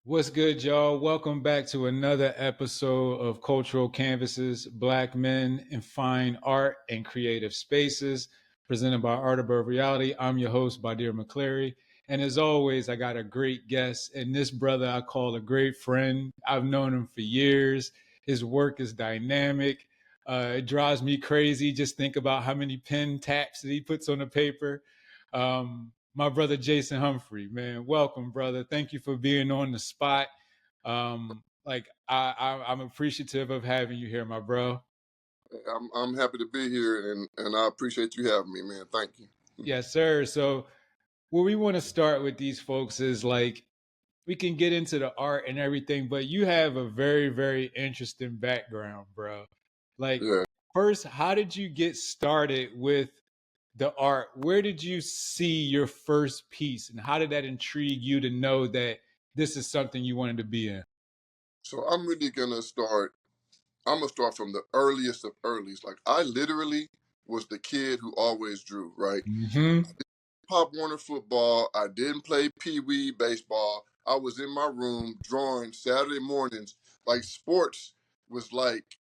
What's good, y'all? Welcome back to another episode of Cultural Canvases, Black Men in Fine Art and Creative Spaces, presented by ArtAboveReality. I'm your host, Badir McCleary. And as always, I got a great guest, and this brother I call a great friend. I've known him for years. His work is dynamic. It drives me crazy. Just think about how many pen taps that he puts on the paper. My brother Jason Humphrey, man, welcome, brother. Thank you for being on the spot. I'm appreciative of having you here, my bro. I'm happy to be here, and I appreciate you having me, man. Thank you. Yes, sir. So where we want to start with these folks is like we can get into the art and everything, but you have a very, very interesting background, bro. Like, Yeah. first, how did you get started with the art? Where did you see your first piece, and how did that intrigue you to know that this is something you wanted to be in? So I'm really gonna start. I'm gonna start from the earliest of earliest. Like I literally was the kid who always drew. Right. Mm-hmm. Pop Warner football. I didn't play Pee Wee baseball. I was in my room drawing Saturday mornings. Like sports was like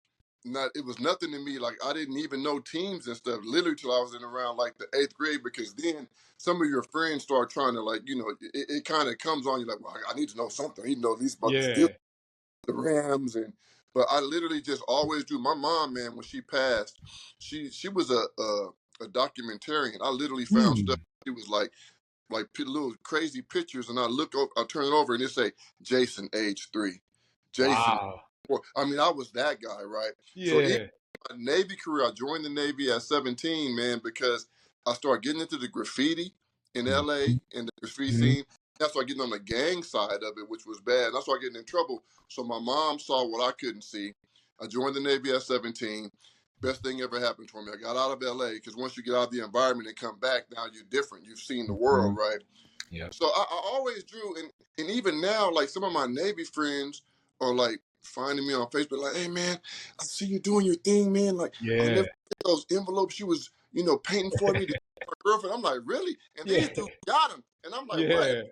not. It was nothing to me. Like I didn't even know teams and stuff. Literally till I was in around like the eighth grade. Because then some of your friends start trying to like it kind of comes on you like, well, I need to know something. I need to know at least about the Steelers, Yeah. the Rams, and but I literally just always do. My mom, man, when she passed, she was a documentarian. I literally found stuff. Hmm. It was like little crazy pictures, and I look over, I turn it over, and it say Jason, age 3, Jason. Wow. 4. I mean, I was that guy, right? So even Yeah. my Navy career, I joined the Navy at 17, man, because I started getting into the graffiti in LA and the graffiti Mm-hmm. scene. I started getting on the gang side of it, which was bad. And I started getting in trouble. So my mom saw what I couldn't see. I joined the Navy at 17. Best thing ever happened for me. I got out of LA because once you get out of the environment and come back, now you're different. You've seen the world, Mm-hmm. right? Yep. So I always drew, and even now, like some of my Navy friends are like finding me on Facebook, like, "Hey man, I see you doing your thing, man. Like I'll Yeah. never forget those envelopes you was, painting for me to my girlfriend." I'm like, "Really?" And Yeah. these dudes got them, and I'm like, "What?" Yeah.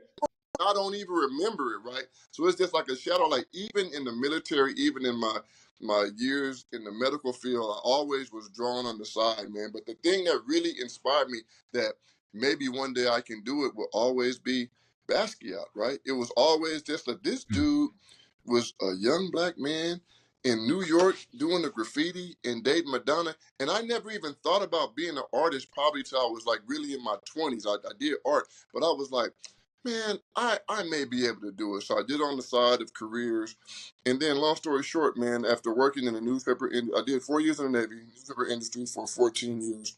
I don't even remember it, right? So it's just like a shadow. Like even in the military, even in my years in the medical field, I always was drawn on the side, man. But the thing that really inspired me that maybe one day I can do it will always be Basquiat, right? It was always just that this dude was a young black man in New York doing the graffiti and dating Madonna. And I never even thought about being an artist probably till I was like really in my 20s. I did art, but I was like, man, I may be able to do it. So I did on the side of careers. And then, long story short, man, after working in the newspaper, I did 4 years in the Navy, newspaper industry for 14 years.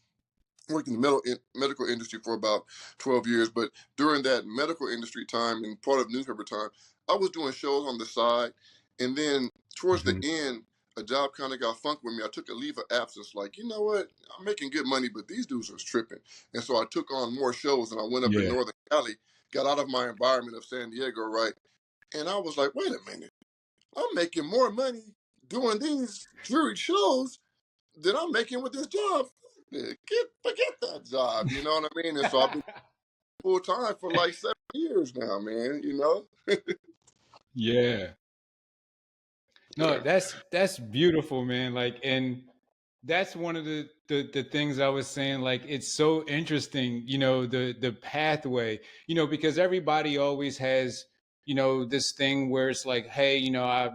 Worked in the medical industry for about 12 years. But during that medical industry time and part of newspaper time, I was doing shows on the side. And then towards the Mm-hmm. end, a job kind of got funked with me. I took a leave of absence, like, you know what? I'm making good money, but these dudes are tripping. And so I took on more shows and I went up in Yeah. Northern Cali, got out of my environment of San Diego, right? And I was like, wait a minute, I'm making more money doing these jury shows than I'm making with this job. Forget that job, you know what I mean? And so I've been full time for like 7 years now, man, you know? Yeah. No, Yeah. that's beautiful, man. Like, and that's one of the things I was saying. Like, it's so interesting, the pathway, because everybody always has, this thing where it's like, hey, I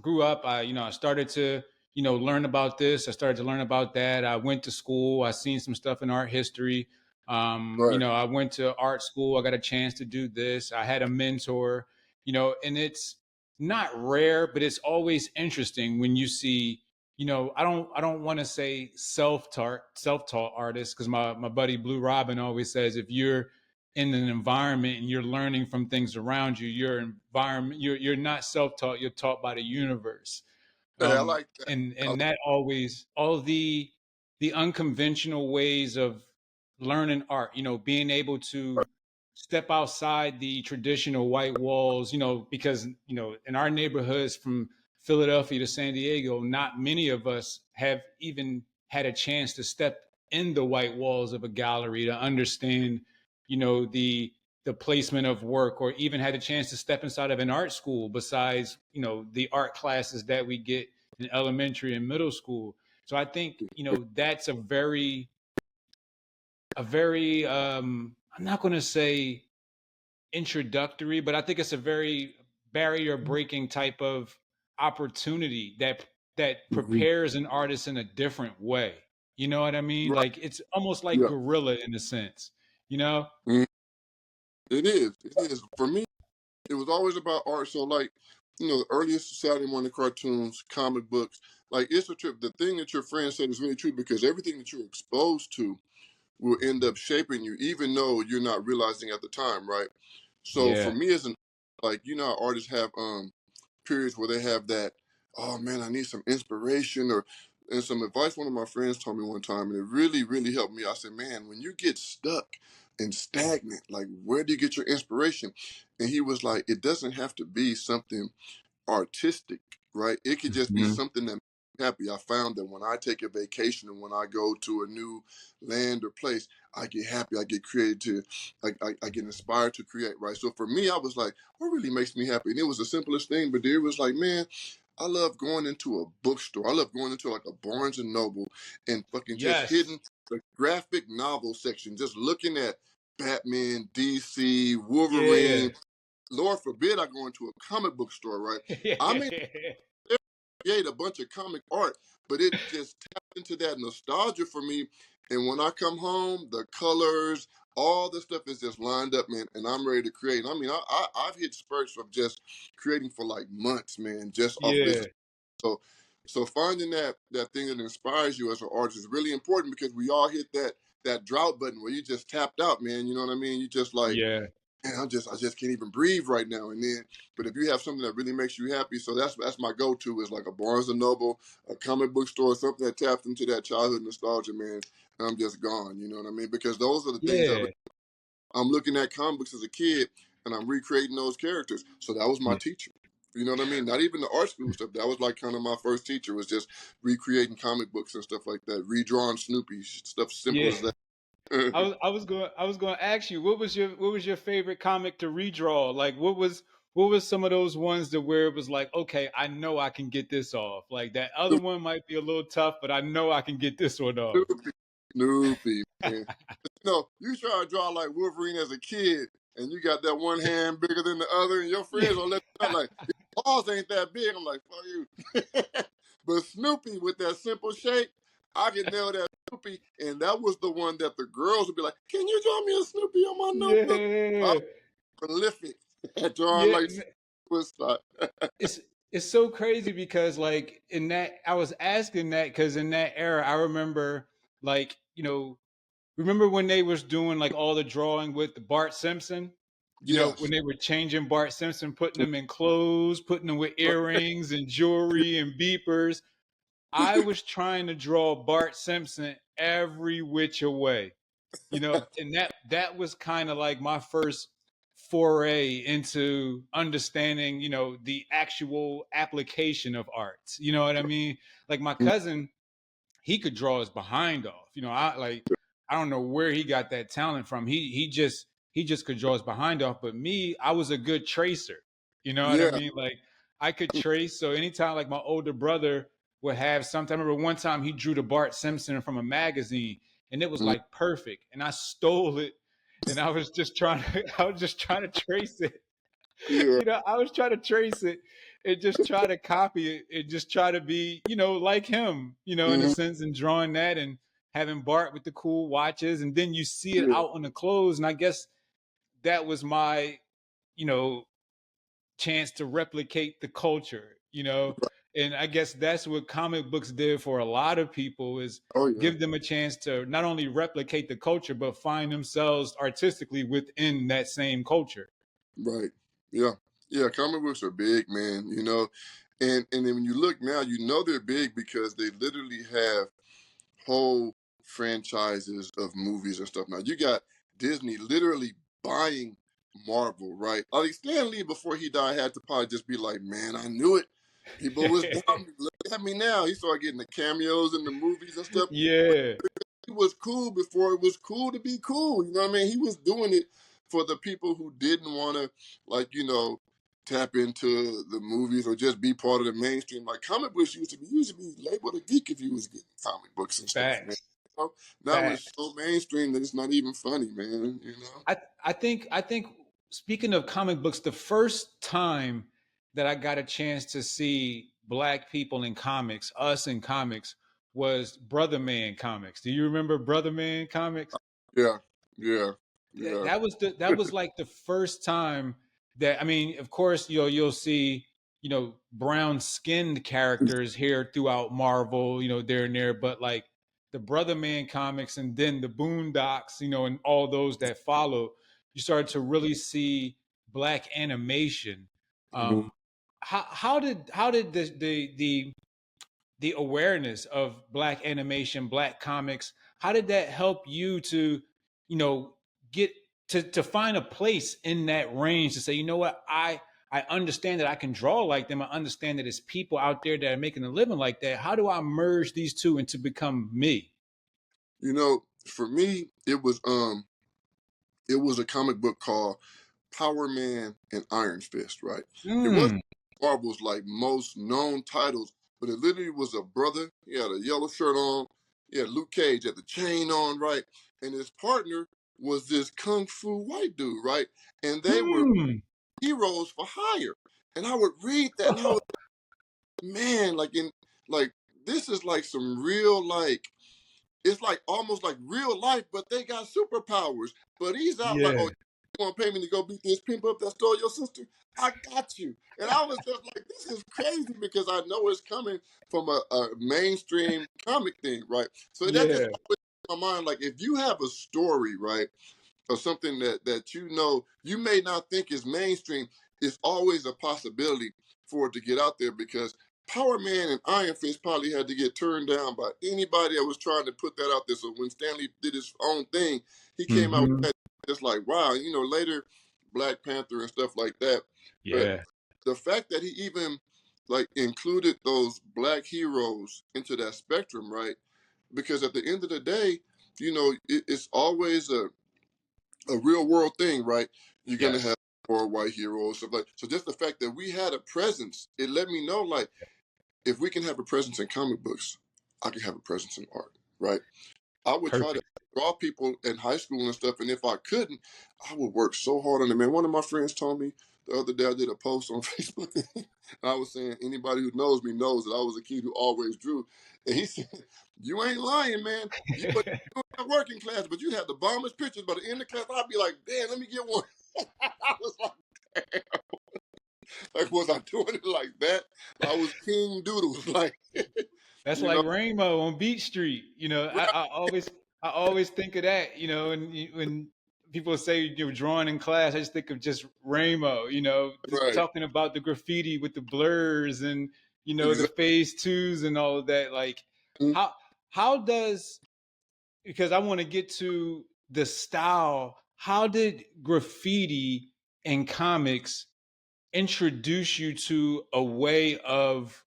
grew up, I started to, learn about this. I started to learn about that. I went to school. I seen some stuff in art history. Right. I went to art school. I got a chance to do this. I had a mentor, and it's not rare, but it's always interesting when you see, I don't want to say self-taught artists, because my buddy Blue Robin always says if you're in an environment and you're learning from things around you, your environment, you're not self-taught, you're taught by the universe. Hey, I um like that. I and that always, all the unconventional ways of learning art, being able to step outside the traditional white walls, because in our neighborhoods from Philadelphia to San Diego, not many of us have even had a chance to step in the white walls of a gallery to understand, the the placement of work, or even had a chance to step inside of an art school besides, the art classes that we get in elementary and middle school. So I think, that's a very I'm not going to say introductory, but I think it's a very barrier breaking type of opportunity that Mm-hmm. prepares an artist in a different way. You know what I mean? Right. Like it's almost like Yeah. Gorilla in a sense, you know? Mhm. It is. It is. For me, it was always about art. So like, the earliest Saturday morning cartoons, comic books, like it's a trip. The thing that your friend said is really true because everything that you're exposed to will end up shaping you, even though you're not realizing at the time, right? So for Yeah. me as an like, how artists have periods where they have that, oh man, I need some inspiration or and some advice one of my friends told me one time, and it really, really helped me. I said, man, when you get stuck and stagnant, like where do you get your inspiration? And he was like, it doesn't have to be something artistic, right? It could just be Mhm. something that makes me happy. I found that when I take a vacation and when I go to a new land or place, I get happy. I get creative. I get inspired to create, right? So for me, I was like, what really makes me happy? And it was the simplest thing, but there was like, man, I love going into a bookstore. I love going into like a Barnes and Noble and fucking just Yes. hitting the graphic novel section, just looking at Batman, DC, Yeah. Wolverine. Lord forbid I go into a comic book store, right? I may create a bunch of comic art, but it just tapped into that nostalgia for me. And when I come home, the colors, all the stuff is just lined up, man, and I'm ready to create. I mean, I've hit spurts of just creating for like months, man, just off this. Yeah. So, so finding that thing that inspires you as an artist is really important because we all hit that drought button where you just tapped out, man. You know what I mean? You just like, Yeah. man, I just can't even breathe right now. And then, but if you have something that really makes you happy, so that's my go-to is like a Barnes and Noble, a comic book store, something that taps into that childhood nostalgia, man. And I'm just gone. You know what I mean? Because those are the things that Yeah. I'm looking at comic books as a kid, and I'm recreating those characters. So that was my teacher. You know what I mean? Not even the art school stuff. That was like kind of my first teacher was just recreating comic books and stuff like that, redrawing Snoopy stuff simple Yeah. as that. I was going to ask you, what was your favorite comic to redraw? Like what was some of those ones that where it was like, okay, I know I can get this off. Like that other one might be a little tough, but I know I can get this one off. Snoopy, Snoopy, man. You try to draw like Wolverine as a kid, and you got that one hand bigger than the other, and your Yeah. friends will let you know, like, his paws ain't that big. I'm like, fuck you. But Snoopy with that simple shape, I can nail that Snoopy, and that was the one that the girls would be like, can you draw me a Snoopy on my notebook? I Yeah. was prolific at drawing like Yeah. was like, It's so crazy because like in that I was asking that because in that era I remember like remember when they was doing like all the drawing with the Bart Simpson, when yes. they were changing Bart Simpson, putting them in clothes, putting them with earrings and jewelry and beepers. I was trying to draw Bart Simpson every which way, and that was kind of like my first foray into understanding, the actual application of art. You know what I mean? Like my cousin, he could draw his behind off. I don't know where he got that talent from. He just could draw his behind off. But me, I was a good tracer. You know what I Yeah. mean? Like I could trace. So anytime like my older brother would have something, I remember one time he drew the Bart Simpson from a magazine, and it was Mm, like perfect. And I stole it, and I was just trying to I was just trying to trace it. yeah. I was trying to trace it and just try to copy it and just try to be, like him, in a Mhm, sense, and drawing that and having Bart with the cool watches. And then you see it yeah. out on the clothes. And I guess that was my, you know, chance to replicate the culture, And I guess that's what comic books did for a lot of people is Oh yeah. give them a chance to not only replicate the culture, but find themselves artistically within that same culture. Right. Yeah. Yeah. Comic books are big, man. And then when you look now, they're big because they literally have whole franchises of movies and stuff. Now you got Disney literally buying Marvel, right? Like Stan Lee before he died had to probably just be like, man, I knew it. People was down. Look at me now. He started getting the cameos in the movies and stuff. Yeah. He was cool before it was cool to be cool. You know what I mean? He was doing it for the people who didn't want to, like, tap into the movies or just be part of the mainstream. Like comic books used to be labeled a geek if you was getting comic books and stuff, man. Facts. Now it's Facts. so mainstream that it's not even funny, man. I think speaking of comic books, the first time that I got a chance to see black people in comics, us in comics, was Brother Man comics. Do you remember Brother Man comics? Yeah, yeah, yeah. That was like the first time that, I mean, of course, you'll see, brown skinned characters here throughout Marvel, there and there, but like the Brother Man comics and then the Boondocks, and all those that follow, you started to really see black animation. Mhm. How did the awareness of black animation, black comics, how did that help you to, you know, get to find a place in that range to say, you know what, I understand that I can draw like them. I understand that there's people out there that are making a living like that. How do I merge these two and to become me? For me, it was a comic book called Power Man and Iron Fist, right? It wasn't Mm, Marvel's like most known titles, but it literally was a brother. He had a yellow shirt on. He had Luke Cage had the chain on, right? And his partner was this kung fu white dude, right? And they were mm. heroes for hire. And I would read that, and I was, man, like this is like some real, like, it's like almost like real life, but they got superpowers. But he's out like, Yeah, oh, you want to pay me to go beat this pimp up that stole your sister? I got you. And I was just like, this is crazy because I know it's coming from a mainstream comic thing, right? So that just yeah, always in my mind, like if you have a story, right, or something that you may not think is mainstream, it's always a possibility for it to get out there because Power Man and Iron Fist probably had to get turned down by anybody that was trying to put that out there. So when Stanley did his own thing, he came out with hmm, that just like, wow, later Black Panther and stuff like that. But yeah, the fact that he even like included those black heroes into that spectrum, right? Because at the end of the day, it's always a real world thing, right? You're gonna yes, have more white heroes, stuff like so. Just the fact that we had a presence, it let me know like if we can have a presence in comic books, I can have a presence in art, right? I would try to perfect. draw people in high school and stuff, and if I couldn't, I would work so hard on it. Man, one of my friends told me the other day I did a post on Facebook, and I was saying anybody who knows me knows that I was a kid who always drew, and he said, "You ain't lying, man. You were in that working class, but you had the bombest pictures. By the end of class, I'd be like, damn, let me get one." I was like, was I doing it like that? I was King Doodles, like, That's you like know, Rainbow on Beach Street. right, I always think of that. And when people say drawing in class, I just think of just Rainbow. Just right, talking about the graffiti with the blurs and the exactly. phase twos and all of that. Like how how does because I want to get to the style. How did graffiti and comics introduce you to a way of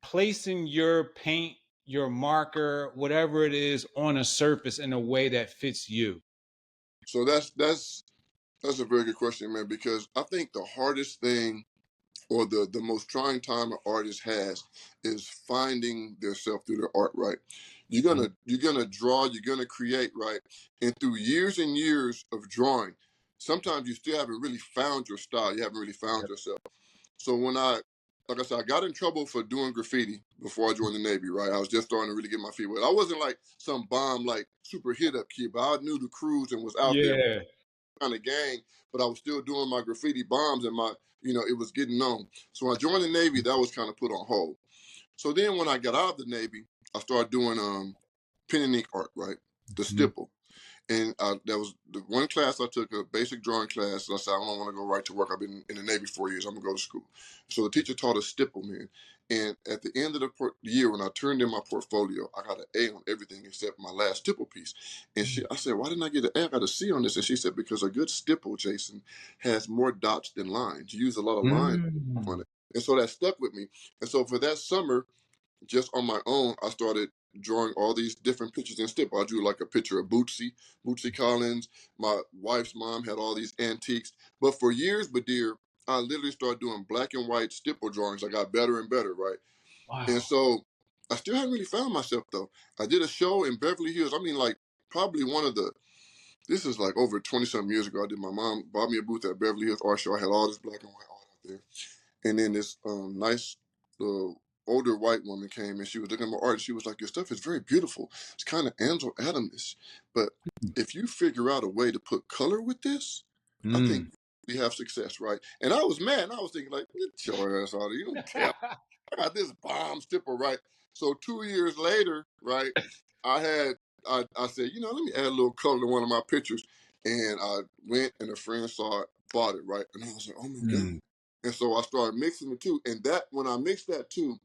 placing your paint, your marker, whatever it is, on a surface in a way that fits you? So that's a very good question, man, because I think the hardest thing or the most trying time an artist has is finding themselves through their art, right? You're gonna draw, you're gonna create, right? And through years and years of drawing, sometimes you still haven't really found your style. You haven't really found yourself. So like I said, I got in trouble for doing graffiti before I joined the Navy, right? I was just starting to really get my feet wet. I wasn't like some bomb, like super hit up kid, but I knew the crews and was out there Yeah. kind of gang, but I was still doing my graffiti bombs and it was getting known. So when I joined the Navy, that was kind of put on hold. So then when I got out of the Navy, I started doing pen and ink art, right? The Mhm. stipple. And that was the one class I took, a basic drawing class. And I said, I don't want to go right to work. I've been in the Navy 4 years. I'm going to go to school. So the teacher taught us stipple, man. And at the end of the year, when I turned in my portfolio, I got an A on everything except my last stipple piece. And I said, why didn't I get an A? I got a C on this. And she said, because a good stipple, Jason, has more dots than lines. You use a lot of lines Mm. on it. And so that stuck with me. And so for that summer, just on my own, I started drawing all these different pictures in stipple. I drew like a picture of Bootsy Collins. My wife's mom had all these antiques. But for years, Badir, I literally started doing black and white stipple drawings. I got better and better, right? And Wow. so I still haven't really found myself though. I did a show in Beverly Hills. I mean, like probably one of the this is like over 20 something years ago. I did my mom bought me a booth at Beverly Hills Art Show. I had all this black and white art out there. And then this nice older white woman came and she was looking at my art and she was like, your stuff is very beautiful. It's kind of Ansel Adams. But if you figure out a way to put color with this, I think Mm. we have success, right? And I was mad. And I was thinking like, get your ass out of here. You don't tell. I got this bomb stipple, right? So 2 years later, right, I had I said, let me add a little color to one of my pictures. And I went and a friend saw it, bought it, right? And I was like, oh my God. Mm. And so I started mixing the two. And that when I mixed that too,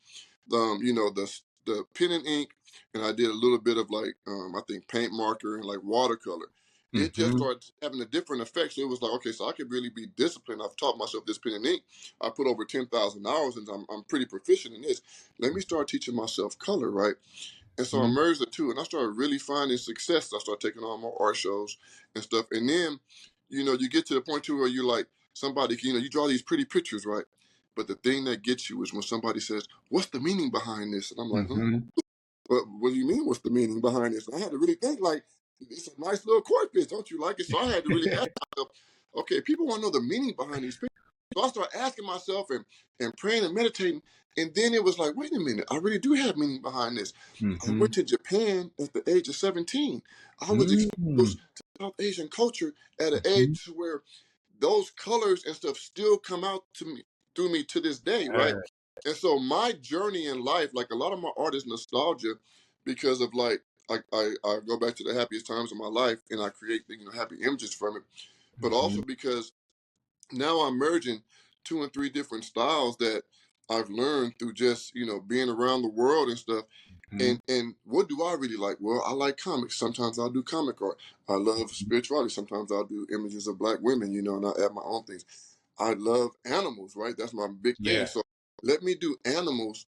the pen and ink, and I did a little bit of like I think paint marker and like watercolor. It just Mm-hmm. started having a different effect. So it was like, okay, so I could really be disciplined. I've taught myself this pen and ink. I put over 10,000 hours, and I'm pretty proficient in this. Let me start teaching myself color, right? And so I Mm-hmm. merged the two, and I started really finding success. I started taking on more art shows and stuff. And then, you get to the point too where you're like, somebody, you draw these pretty pictures, right? But the thing that gets you is when somebody says, "What's the meaning behind this?" And I'm like, "Huh? Mm-hmm. What do you mean? What's the meaning behind this?" And I had to really think, like, it's a nice little court pitch, don't you like it? So I had to really ask myself, okay, people want to know the meaning behind these pictures. So I started asking myself and praying and meditating. And then it was like, wait a minute, I really do have meaning behind this. I Mm-hmm. went to Japan at the age of 17. I was Mm-hmm. exposed to South Asian culture at an age where those colors and stuff still come out to me through me to this day, right? And so my journey in life, like a lot of my art is nostalgia because of like I go back to the happiest times of my life and I create happy images from it. But Mm-hmm. also because now I'm merging two and three different styles that I've learned through just being around the world and stuff. Mm-hmm. And what do I really like? Well, I like comics. Sometimes I'll do comic art. I love spirituality. Sometimes I'll do images of black women, and I add my own things. I love animals, right? That's my big thing. Yeah. So let me do animals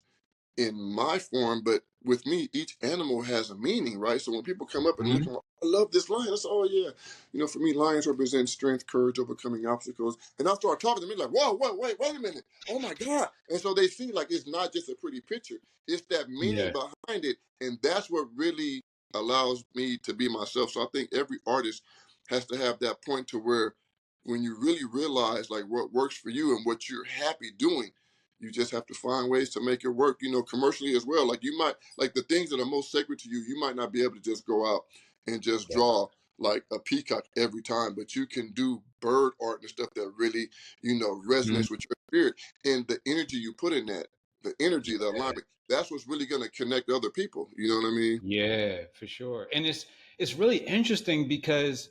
in my form, but with me, each animal has a meaning, right? So when people come up and look, Mm-hmm. at I love this lion. I say, oh yeah, for me, lions represent strength, courage, overcoming obstacles. And I start talking to me like, whoa, whoa, wait a minute, oh my God! And so they see like it's not just a pretty picture; it's that meaning Yeah. behind it, and that's what really allows me to be myself. So I think every artist has to have that point to where when you really realize like what works for you and what you're happy doing, you just have to find ways to make it work, commercially as well. Like you might, like the things that are most sacred to you, you might not be able to just go out and just Yeah. draw like a peacock every time, but you can do bird art and stuff that really, Mm-hmm. resonates with your spirit and the energy you put in that, the energy, the alignment. That's what's really going to connect other people. You know what I mean? Yeah, for sure. And it's really interesting because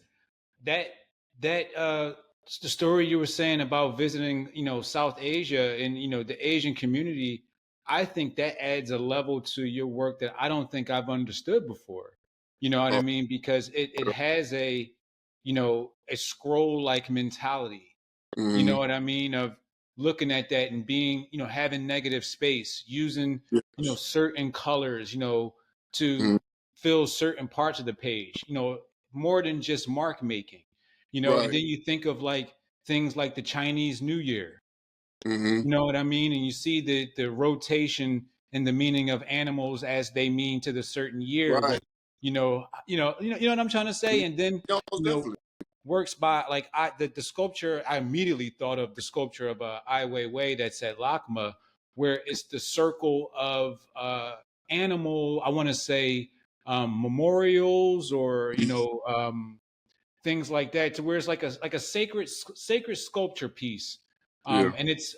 that that the story you were saying about visiting, South Asia and the Asian community, I think that adds a level to your work that I don't think I've understood before. You know what I Oh, mean? Because it has a scroll like mentality. You mm-hmm. know what I mean? Of looking at that and being, having negative space, using, Yes. certain colors, to Mm-hmm. fill certain parts of the page, more than just mark making, and Right. then you think of like things like the Chinese New Year, Mm-hmm. you know what I mean? And you see the rotation and the meaning of animals as they mean to the certain year Right. with, what I'm trying to say? And then, Yeah, most you know, definitely. works by like the sculpture. I immediately thought of the sculpture of Ai Weiwei that's at LACMA, where it's the circle of animal. I want to say memorials or things like that, to where it's like a sacred sculpture piece, Yeah. and it's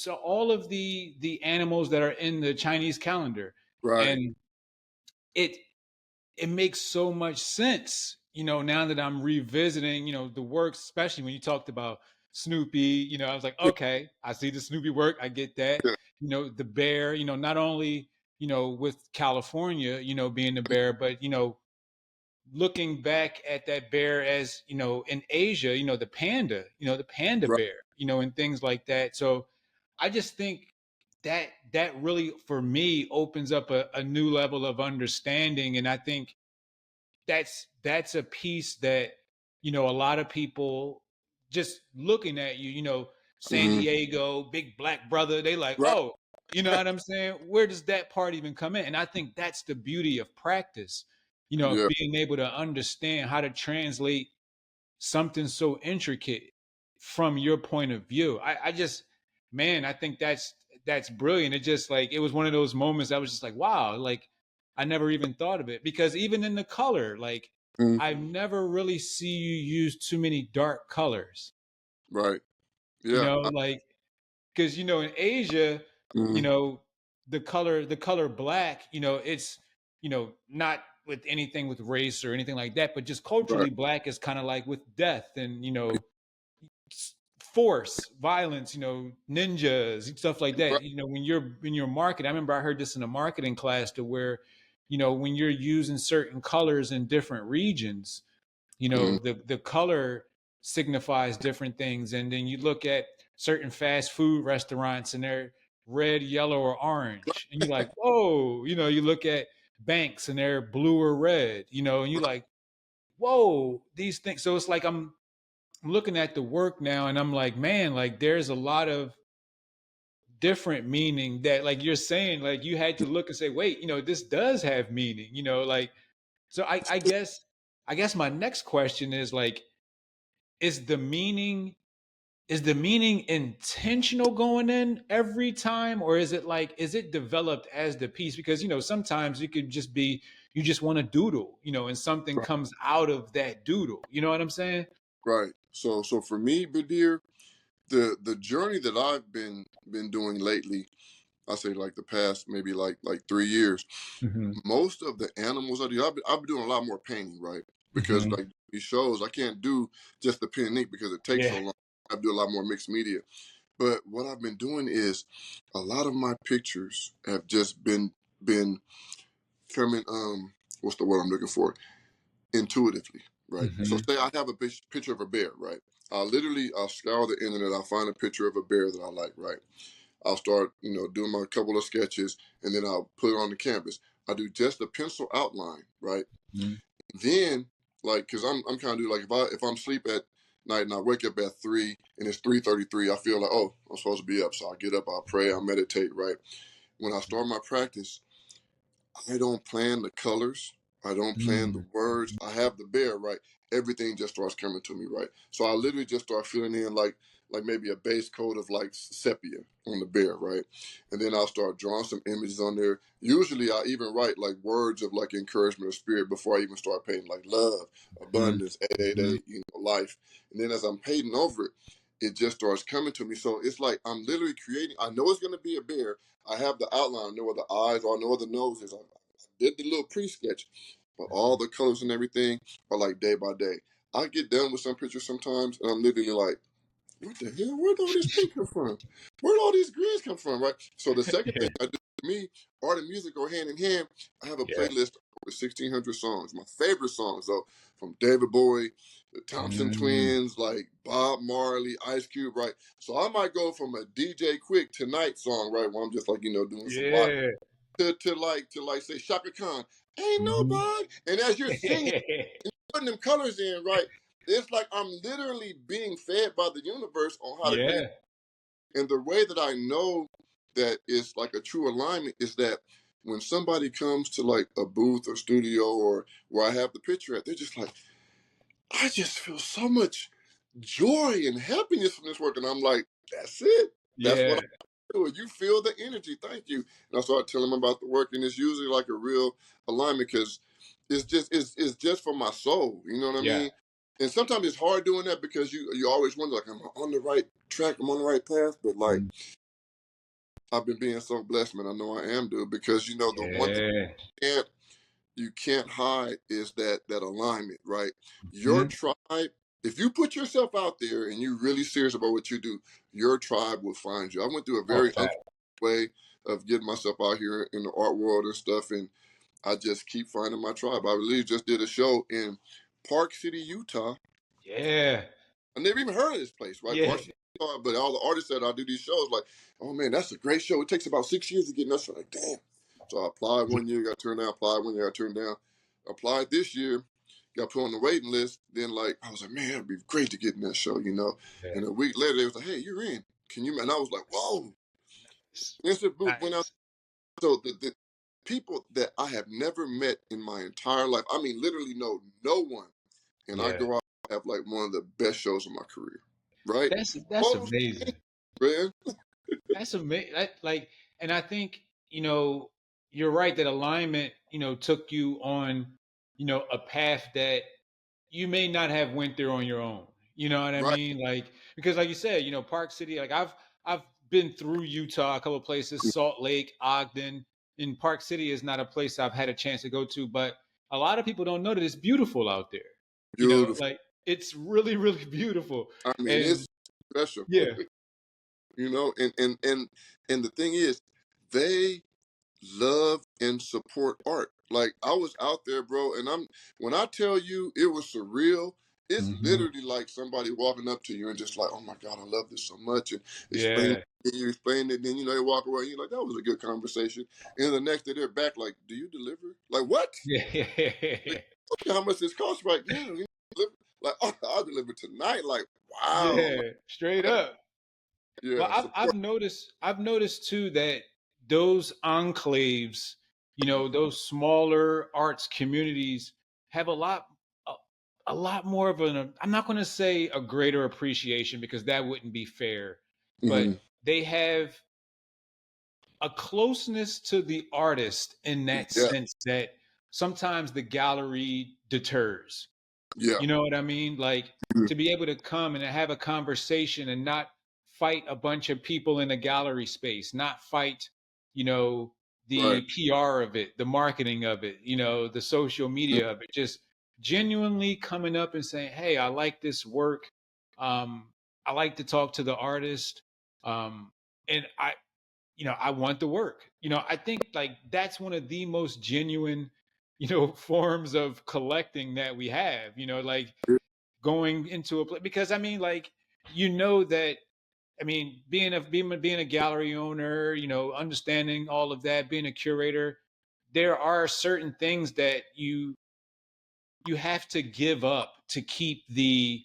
all of the animals that are in the Chinese calendar, Right. and it it makes so much sense, now that I'm revisiting, the works, especially when you talked about Snoopy, I was like, Yeah. okay, I see the Snoopy work, I get that. Yeah. The bear, not only, with California, being the bear, but, looking back at that bear as, in Asia, the panda Right. bear, and things like that. So I just think that really for me opens up a new level of understanding. And I think that's a piece that, a lot of people just looking at you, San Hmm. Diego, big black brother, they like, Right. oh, you know what I'm saying? Where does that part even come in? And I think that's the beauty of practice, Yeah. being able to understand how to translate something so intricate from your point of view. I just, man, I think that's brilliant. It just like, it was one of those moments I was just like, wow, like I never even thought of it, because even in the color, like Mhm. I never really see you use too many dark colors, Right. Yeah. like, because in Asia, you Mhm. know, the color black, it's not with anything with race or anything like that, but just Right. culturally, black is kind of like with death and force, violence, ninjas, stuff like Right. that. When you're in your market, I remember I heard this in a marketing class to where, when you're using certain colors in different regions, Mhm. the color signifies different things. And then you look at certain fast food restaurants and they're red, yellow, or orange, and you're like, whoa. You look at banks and they're blue or red, and you're Right. like, whoa, these things. So it's like I'm looking at the work now and I'm like, man, like there's a lot of different meaning that, like you're saying, like you had to look and say, wait, this does have meaning, like. So I guess my next question is like, is the meaning is the meaning intentional going in every time, or is it like, is it developed as the piece? Because sometimes it could just be you just want to doodle, and something Right. comes out of that doodle. You know what I'm saying? Right. So for me, Badir, the journey that I've been doing lately, I say like the past maybe like 3 years. Mm-hmm. Most of the animals I do, I've been doing a lot more painting, right? Because Mm-hmm. like these shows, I can't do just the pen and ink because it takes Yeah. so long. I do a lot more mixed media. But what I've been doing is a lot of my pictures have just been coming what's the word I'm looking for? Intuitively, right? So Mm-hmm. say I have a picture of a bear, right? I'll scour the internet, I'll find a picture of a bear that I like, right? I'll start, doing my couple of sketches, and then I'll put it on the canvas. I do just a pencil outline, right? Mm-hmm. Then, like, cause I'm kind of do like if I'm sleep at night and I wake up at 3 and it's 3:33, I feel like, oh, I'm supposed to be up, so I get up, I pray, I meditate, right? When I start my practice, I don't plan the colors. I don't plan the words. I have the bear, right? Everything just starts coming to me, right? So I literally just start filling in like maybe a base coat of like sepia on the bear, right? And then I'll start drawing some images on there. Usually I even write like words of like encouragement or spirit before I even start painting, like love, abundance, Mm-hmm. 888, life. And then as I'm painting over it, it just starts coming to me. So it's like I'm literally creating. I know it's gonna be a bear. I have the outline. I know where the eyes are. I know where the nose is. I did the little pre-sketch, but all the colors and everything are like day by day. I get done with some pictures sometimes, and I'm literally like, what the hell? Where'd all this pink come from? Where'd all these greens come from? Right. So the second Yeah. thing I do, to me, art and music go hand in hand. I have a Yeah. playlist with 1,600 songs. My favorite songs, though, from David Bowie, the Thompson Mm. Twins, like Bob Marley, Ice Cube, right? So I might go from a DJ Quick Tonight song, right, where I'm just like, doing some rock Yeah. to like say Shaka Khan, ain't Mm-hmm. nobody. And as you're singing, putting them colors in, right? It's like I'm literally being fed by the universe on how to create. Yeah. And the way that I know that it's like a true alignment is that when somebody comes to like a booth or studio or where I have the picture at, they're just like, I just feel so much joy and happiness from this work. And I'm like, that's it. That's what Yeah. I do. You feel the energy. Thank you. And I start telling them about the work, and it's usually like a real alignment because it's just for my soul. You know what I Yeah. mean? And sometimes it's hard doing that because you always wonder like, am I on the right track? I'm on the right path. But like Mm. I've been being so blessed, man. I know I am, dude. Because the one thing Yeah. you can't hide is that alignment, right? Your Mm. tribe, if you put yourself out there and you're really serious about what you do, your tribe will find you. I went through a Oh, very fact. way of getting myself out here in the art world and stuff, and I just keep finding my tribe. I believe just did a show in Park City, Utah. Yeah. I never even heard of this place, right? Yeah. Park City. but all the artists that I do these shows, like, oh man, that's a great show. It takes about 6 years to get in that show. Like, damn. So I applied one year, got turned down. Applied one year, got turned down. Applied this year, got put on the waiting list. Then like I was like, man, it'd be great to get in that show, you know. Yeah. And a week later, they was like, hey, you're in. Can you? And I was like, whoa. Nice. Instant boot went out. Nice. So the people that I have never met in my entire life, I mean, literally know no one, and I Yeah. go out and have like one of the best shows of my career, right? That's Most amazing. man, That's amazing. Like, and I think, you're right that alignment, took you on, a path that you may not have went there on your own. You know what I right? mean? Like, because like you said, Park City, like I've been through Utah, a couple of places, Salt Lake, Ogden. And Park City is not a place I've had a chance to go to, but a lot of people don't know that it's beautiful out there. Beautiful. Like it's really, really beautiful. I mean, And it's special, yeah. you know. And the thing is, they love and support art. Like I was out there, bro, and when I tell you it was surreal, it's Hmm. literally like somebody walking up to you and just like, oh my God, I love this so much, and explain Yeah. it, you explain it, then they walk away, and you're like, that was a good conversation. And the next day they're back, like, do you deliver? Like what? Like, Yeah. how much this costs? Right? Yeah, we deliver. Like, oh, I'll deliver tonight. Like, wow. Yeah. Straight up. Well, Yeah, I've support. noticed too that those enclaves, those smaller arts communities have a, a lot more of an, I'm not going to say a greater appreciation because that wouldn't be fair, but Hmm. they have a closeness to the artist in that Yeah, sense that sometimes the gallery deters. yeah, You know what I mean? Like mhm, to be able to come and have a conversation and not fight a bunch of people in a gallery space, not fight, you know, right. the PR of it, the marketing of it, the social Mhm. media of it, just genuinely coming up and saying, "Hey, I like this work. Um, I like to talk to the artist, and I want the work." I think like that's one of the most genuine, forms of collecting that we have. Like going into a place because I mean, like that. I mean, being a gallery owner, understanding all of that, being a curator, there are certain things that you have to give up to keep the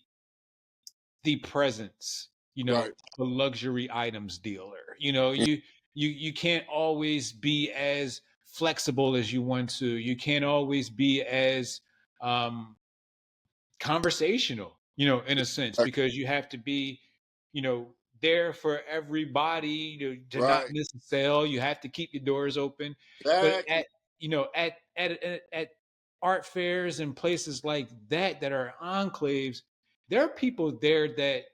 presence, Right. the luxury items dealer. You can't always be as flexible as you want to. You can't always be as um conversational, in a sense, because you have to be, you know, there for everybody to not Right. miss a sale. You have to keep your doors open. But Exactly. at art fairs and places like that are enclaves, there are people there that,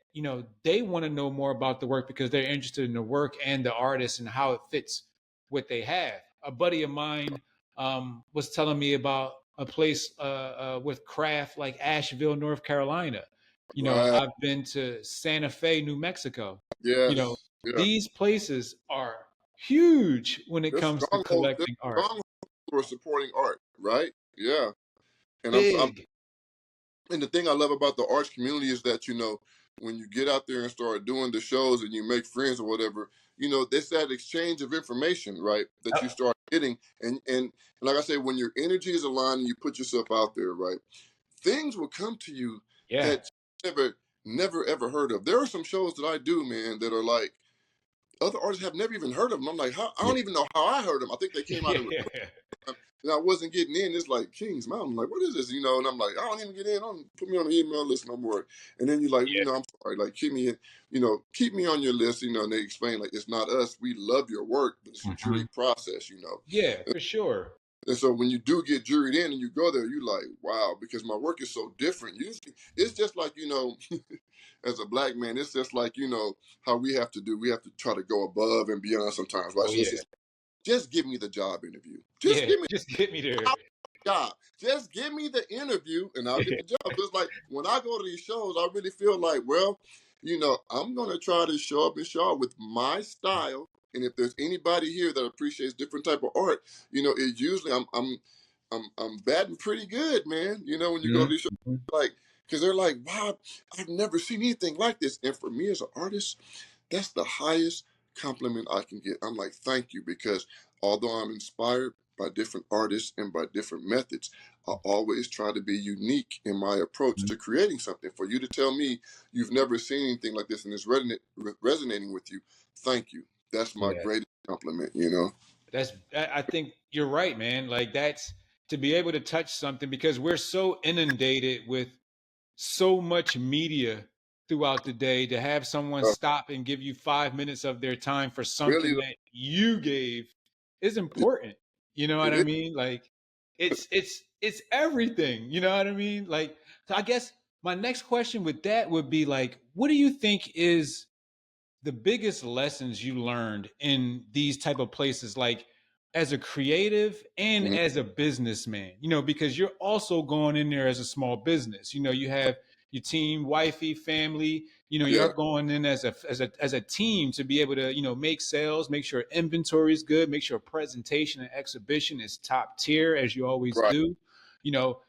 they want to know more about the work because they're interested in the work and the artist and how it fits what they have. A buddy of mine was telling me about a place with craft like Asheville, North Carolina. Right. I've been to Santa Fe, New Mexico. You know, Yes. Yeah. these places are huge when it They're comes to strongholds. They're collecting art. strongholds for supporting art. Right. Yeah. And I'm Big. and the thing I love about the arts community is that when you get out there and start doing the shows and you make friends or whatever, it's that exchange of information, right? That you Yep. start getting, and like I said, when your energy is aligned and you put yourself out there, right, things will come to you Yeah. that you never ever heard of. There are some shows that I do, man, that are like other artists have never even heard of them. I'm like, how, I Yeah. don't even know how I heard them. I think they came out in Yeah. and I wasn't getting in. It's like Kings Mountain. Like, what is this? And I'm like, I don't even get in. Don't put me on the email list no more. And then you're like, I'm sorry. Like, keep me in. Keep me on your list. And they explain like it's not us. We love your work, but it's a jury Mhm. process. Yeah, for sure. And so when you do get juried in and you go there, you like, wow, because my work is so different. Usually, it's just like as a black man, it's just like how we have to do. We have to try to go above and beyond sometimes, right? Oh So it's yeah. just give me the job interview. Just Yeah. give me Just get me there. job. Just give me the interview and I'll get the job. It's like when I go to these shows, I really feel like, well, I'm gonna try to show up and show up with my style. And if there's anybody here that appreciates different type of art, it's usually I'm batting pretty good, man. When you go to these shows, Mhm. like, because they're like, wow, I've never seen anything like this. And for me as an artist, that's the highest compliment I can get. I'm like, thank you, because although I'm inspired by different artists and by different methods, I always try to be unique in my approach to creating something. For you to tell me you've never seen anything like this and it's resonating with you, thank you. That's my Yeah. greatest compliment, you know? I think you're right, man. Like that's to be able to touch something because we're so inundated with so much media throughout the day to have someone Uh, stop and give you 5 minutes of their time for really, something that you gave is important. You know what it I is. mean? Like it's everything. You know what I mean? Like so I guess my next question with that would be like, what do you think is the biggest lessons you learned in these type of places, like as a creative and Mhm. as a businessman, because you're also going in there as a small business. You have your team, wifey, family. Yeah, You're going in as a team to be able to make sales, make sure inventory is good, make sure presentation and exhibition is top tier as you always right. do. you know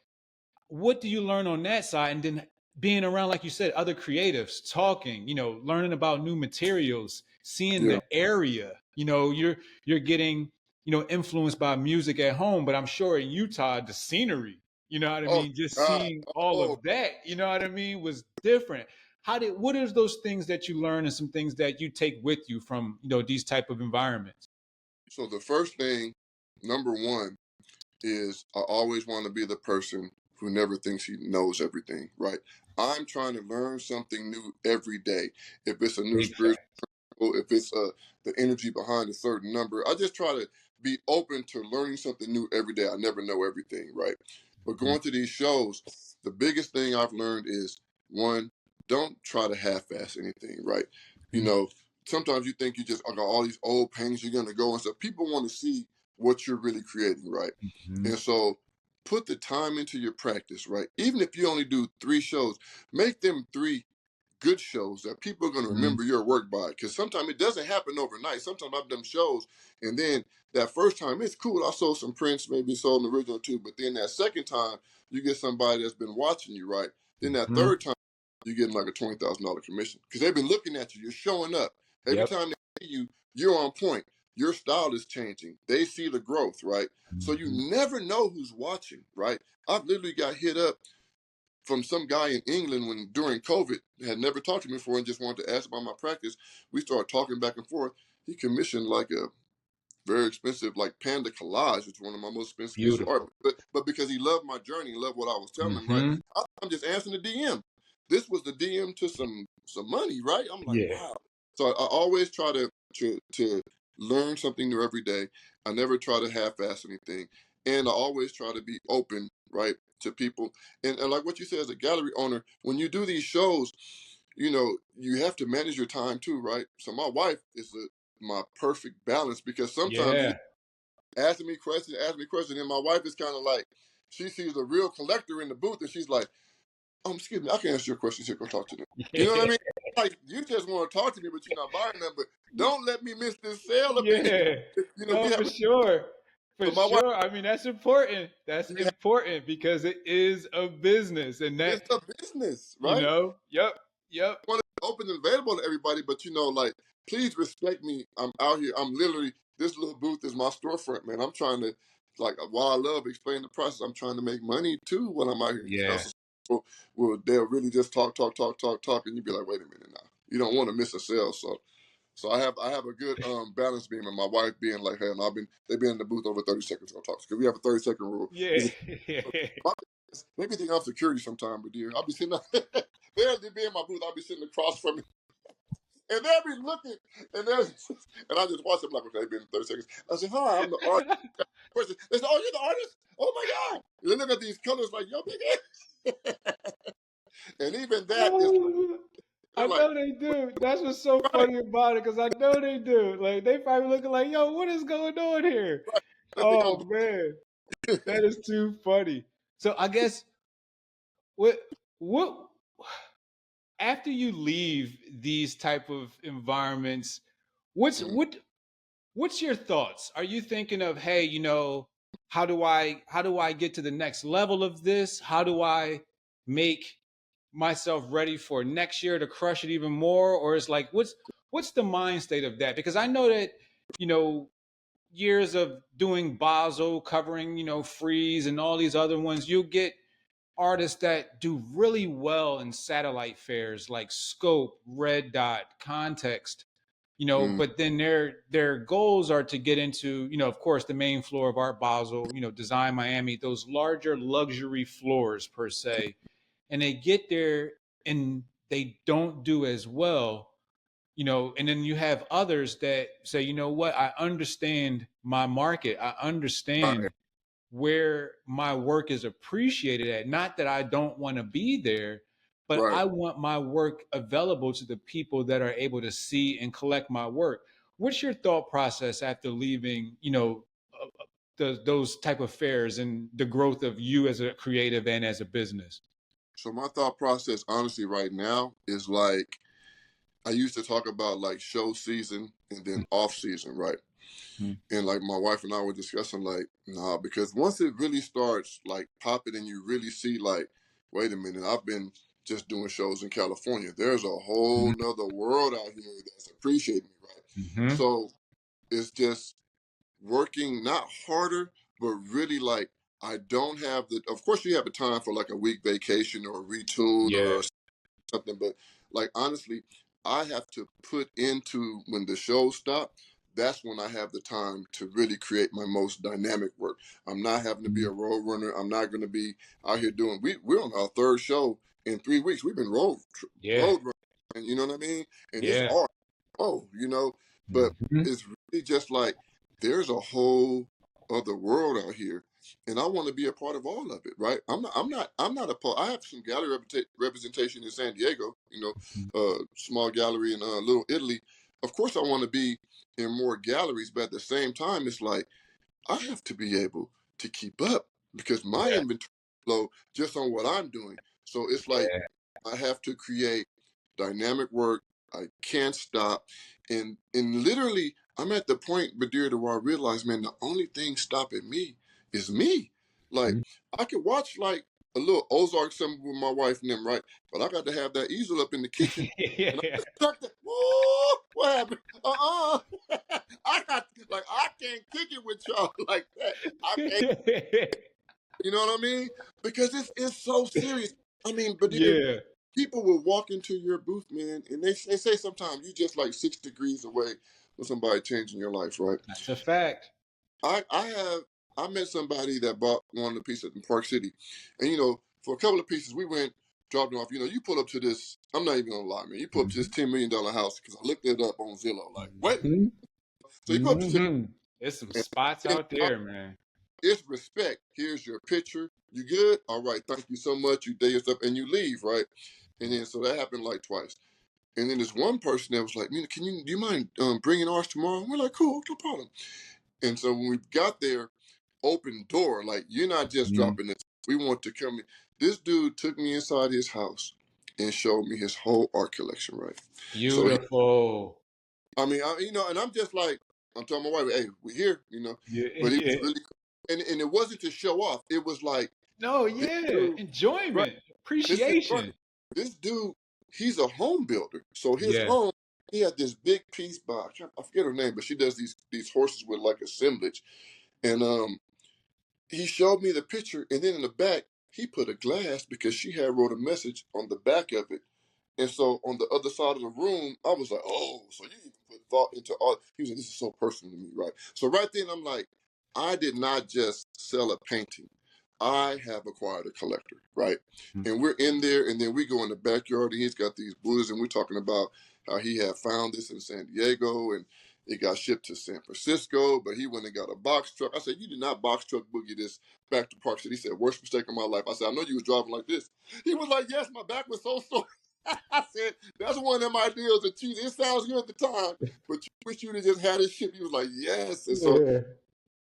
what do you learn on that side? And then being around, like you said, other creatives, talking, learning about new materials, seeing Yeah. the area. You're getting, influenced by music at home, but I'm sure in Utah, the scenery, you know what I Oh my mean? Just God. seeing all Oh, of that, you know what I mean, was different. What are those things that you learn and some things that you take with you from, these type of environments? so the first thing, number one, is I always want to be the person who never thinks he knows everything, right? I'm trying to learn something new every day. If it's a new Big spiritual, fact. if it's the energy behind a certain number, I just try to be open to learning something new every day. I never know everything, right? But Mhm. going to these shows, the biggest thing I've learned is one, don't try to half-ass anything, right? You Mhm. know, sometimes you think you just got all these old paintings you're gonna go and stuff. People want to see what you're really creating, right? Mhm. And so put the time into your practice, right? Even if you only do 3 shows, make them 3 good shows that people are going to Mhm. remember your work by. Because sometimes it doesn't happen overnight. Sometimes I've done shows, and then that first time it's cool. I sold some prints, maybe sold an original too. But then that second time, you get somebody that's been watching you, right? Then that Mhm. third time, you're getting like a $20,000 commission because they've been looking at you. You're showing up every Yep. time they see you. You're on point. Your style is changing. They see the growth, right? So you Mhm. never know who's watching, right? I've literally got hit up from some guy in England when during COVID had never talked to me before and just wanted to ask about my practice. We started talking back and forth. He commissioned like a very expensive like panda collage. It's one of my most expensive pieces of art. Beautiful. But because he loved my journey, he loved what I was telling him, right? Hmm. I'm just answering the DM. This was the DM to some money, right? I'm like, Yeah. wow. So I always try to learn something new every day. I never try to half-ass anything, and I always try to be open, right, to people. And like what you said as a gallery owner, when you do these shows, you have to manage your time too, right? So my wife is my perfect balance because sometimes you Yeah. ask me questions, and my wife is kind of like, she sees a real collector in the booth, and she's like, excuse me, I can answer your questions here. Go talk to them. You know what I mean? Like, you just want to talk to me, but you're not buying them. But don't let me miss this sale up in here. Yeah. We No, have for sure. For so my wife. sure. I mean, that's important. That's Yeah, important because it is a business and that, it's a business, right? yep. Yep. Want to be open and available to everybody, but like, please respect me. I'm out here. I'm literally, this little booth is my storefront, man. I'm trying to, like, while I love explaining the process, I'm trying to make money too when I'm out here. Yeah. So they'll really just talk, talk, talk, talk, talk, and you be like, wait a minute now. You don't want to miss a sale, so I have a good balance being, and my wife being like, hey, and they've been in the booth over 30 seconds on talks because we have a 30-second rule. Yeah. Maybe think I'm security sometime, but dear, I'll be sitting. They'll be in my booth. I'll be sitting across from me, and they'll be looking, and and I just watch them like, okay, they've been in 30 seconds. I said, hi, I'm the artist. They said, oh, you're the artist? Oh my God! And they look at these colors like, yo, big ass. And even that is like, Oh, they're I like, know they do. That's what's so right, funny about it because I know they do. Like they probably looking like, yo, what is going on here? right. They think I'm. Oh man, that is too funny. So I guess what what after you leave these type of environments, what's Mhm. what what's your thoughts? Are you thinking of, hey, how do I get to the next level of this? How do I make myself ready for next year to crush it even more, or it's like what's the mind state of that? Because I know that, you know, years of doing Basel, covering, you know, Freeze and all these other ones, you'll get artists that do really well in satellite fairs like Scope, Red Dot, Context, you know, Mm, but then their goals are to get into, you know, of course, the main floor of Art Basel, you know, Design Miami, those larger luxury floors per se, and they get there and they don't do as well, you know. And then you have others that say, you know what, I understand my market, I right, understand where my work is appreciated at. Not that I don't want to be there, but right. I want my work available to the people that are able to see and collect my work. What's your thought process after leaving, you know, those type of fairs and the growth of you as a creative and as a business? So my thought process, honestly, right now is like I used to talk about like show season and then off season, right? Mhm. And like my wife and I were discussing, like, nah, because once it really starts like popping and you really see like, wait a minute, I've been just doing shows in California. There's a whole nother world out here that's appreciating me, right? Mm-hmm. So it's just working not harder, but really like I don't have the. Of course, you have a time for like a week vacation or a retune Yeah. or something, but like honestly, I have to put into when the shows stop. That's when I have the time to really create my most dynamic work. I'm not having to be a road runner. I'm not going to be out here doing. We're on our third show in 3 weeks. We've been Yeah. road running, and you know what I mean. And it's Yeah. hard. Oh, you know, but Mm-hmm. it's really just like there's a whole other world out here, and I want to be a part of all of it, right? I'm not a part. I have some gallery representation in San Diego, you know, small gallery in Little Italy. Of course, I want to be in more galleries, but at the same time, it's like I have to be able to keep up because my Yeah. inventory is low just on what I'm doing. So it's like Yeah. I have to create dynamic work. I can't stop. And literally I'm at the point, Badir, to where I realize, man, the only thing stopping me is me. Like I could watch like a little Ozark something with my wife and them, right? But I got to have that easel up in the kitchen. And I Yeah. just stuck that. Whoa, what happened? I got like I can't kick it with y'all like that. I can't, you know what I mean? Because it's so serious. I mean, but Yeah. people will walk into your booth, man, and they say sometimes you just like 6 degrees away from somebody changing your life, right? That's a fact. I met somebody that bought one of the pieces in Park City, and you know, for a couple of pieces, we went dropped them off. You know, you pull up to this. I'm not even gonna lie, man. You pull up to this $10 million house because I looked it up on Zillow. Like, wait a minute. Mm-hmm. So you pull up to this, Mm-hmm. There's some and spots then out there, man. it's respect. Here's your picture. You good? All right. Thank you so much. You day yourself and you leave, right? And then so that happened like twice. And then there's one person that was like, "Man, do you mind bringing ours tomorrow?" And we're like, "Cool, no problem." And so when we got there, open door, like you're not just Mhm. dropping this. We want to come in. This dude took me inside his house and showed me his whole art collection, right? So Beautiful. I mean, you know, and I'm just like, I'm telling my wife, "Hey, we're here," you know. Yeah. But it was Yeah. really, and it wasn't to show off. It was like No, this yeah. dude, right? Enjoyment, This is right. appreciation. This dude, he's a home builder. So his Yeah. home, he had this big piece by I forget her name, but she does these horses with like assemblage. And he showed me the picture, and then in the back, he put a glass because she had wrote a message on the back of it. And so on the other side of the room, I was like, oh, so you even put thought into art. He was like, this is so personal to me, right? So right then I'm like, I did not just sell a painting. I have acquired a collector, right? And we're in there, and then we go in the backyard, and he's got these Buddhas, and we're talking about how he had found this in San Diego, and it got shipped to San Francisco, but he went and got a box truck. I said, you did not box truck boogie this back to Park City. He said, worst mistake of my life. I said, I know you was driving like this. He was like, yes, my back was so sore. I said, that's one of them ideas that you, it sounds good at the time, but you wish you'd have just had it shipped. He was like, yes. And so, Yeah.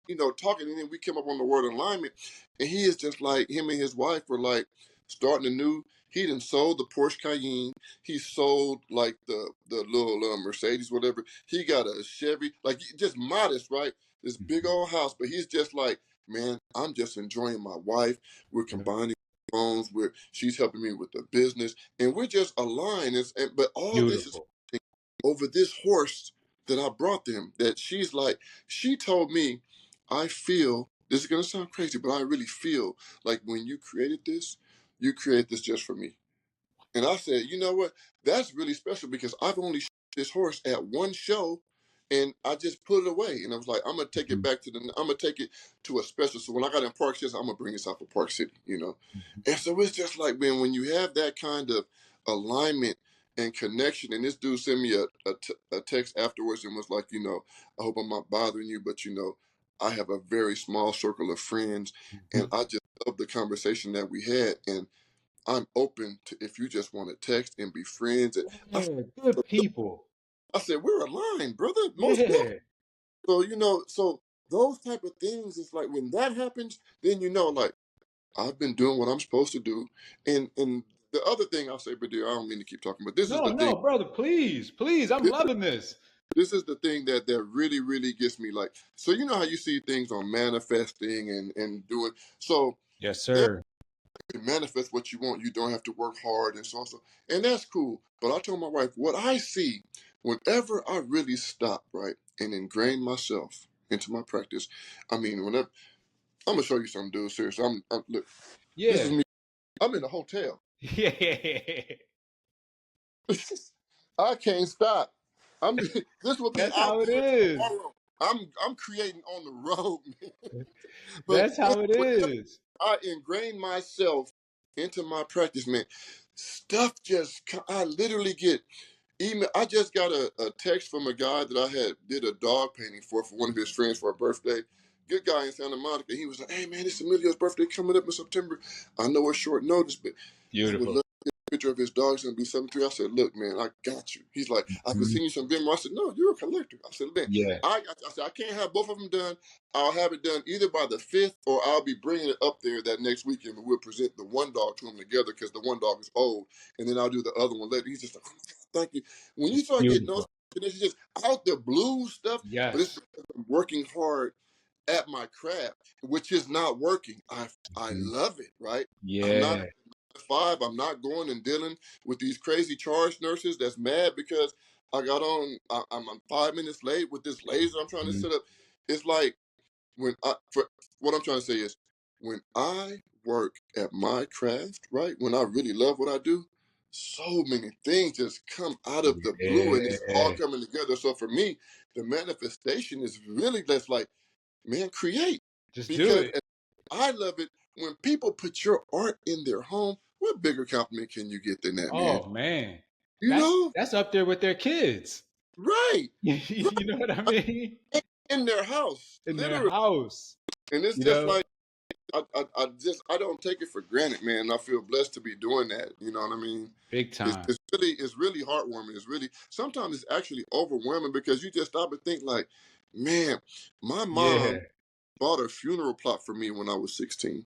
you know, talking, and then we came up on the word alignment, and he is just like, him and his wife were like starting anew. He done sold the Porsche Cayenne. He sold like the little Mercedes, whatever. He got a Chevy, like just modest, right? This big old house, but he's just like, man, I'm just enjoying my wife. We're combining phones, where she's helping me with the business, and we're just aligned. But all this is Beautiful. over this horse that I brought them. That she told me, I feel, this is gonna sound crazy, but I really feel like when you created this just for me. And I said, you know what? That's really special because I've only shot this horse at one show, and I just put it away. And I was like, I'm gonna take it Mhm. back I'm gonna take it to a special. So when I got in Park City, I'm gonna bring this out for Park City, you know. Mhm. And so it's just like, man, when you have that kind of alignment and connection. And this dude sent me a text afterwards and was like, you know, I hope I'm not bothering you, but you know, I have a very small circle of friends, and Mhm. I just love the conversation that we had. And I'm open to if you just want to text and be friends. And I, Yeah, good people. I said, we're aligned, brother. Most definitely. Yeah. So, you know, so those type of things, it's like when that happens, then you know, like, I've been doing what I'm supposed to do. And the other thing I'll say, but dear, I don't mean to keep talking, but this is No, the thing. no, brother, please, please. I'm This, loving this. this is the thing that really, really gets me. Like, so you know how you see things on manifesting and doing. So Yes, there sir. can manifest what you want. You don't have to work hard and so on. So, and that's cool. But I told my wife, what I see whenever I really stop, right, and ingrain myself into my practice. I mean, whenever I'm gonna show you something, dude. Seriously, look. This is Yeah. me. I'm in a hotel. Yeah. I can't stop. This will be That's out how it there is. tomorrow. I'm creating on the road, man. But That's how it is. I ingrain myself into my practice, man, stuff I literally get email. I just got a text from a guy that I had did a dog painting for one of his friends for a birthday. Good guy in Santa Monica. He was like, hey man, it's Emilio's birthday coming up in September. I know it's short notice, but I would Beautiful. love to get a picture of his dog. It's gonna be 73. I said, look, man, I got you. He's like, I could Mhm. send you some Venmo. I said, no, you're a collector. I said, man, Yeah. I got you. I said, I can't have both of them done. I'll have it done either by the 5th or I'll be bringing it up there that next weekend. But we'll present the one dog to him together because the one dog is old, and then I'll do the other one later. He's just like, oh my God, thank you. When you start getting those, Beautiful. it's just out the blue stuff, but it's Yes. because I'm working hard at my craft, which is not working. I Mhm. love it, right? I'm not Yeah. 5. I'm not going and dealing with these crazy charge nurses that's mad because I got on. I'm 5 minutes late with this laser I'm trying to Mhm. set up. It's like what I'm trying to say is when I work at my craft, right? When I really love what I do, so many things just come out of the blue and it's all Yeah. coming together. So for me, the manifestation is really that's like, man, create Just do because it. I love it when people put your art in their home. What bigger compliment can you get than that, man? Oh man. You know, That's up there with their kids. right? You know what I mean? Right in their house, In their literally. house. And it's You just know? like I don't take it for granted, man. I feel blessed to be doing that. You know what I mean? Big time. It's really heartwarming. It's really sometimes it's actually overwhelming because you just stop and think like, man, my Yeah. mom bought a funeral plot for me when I was 16.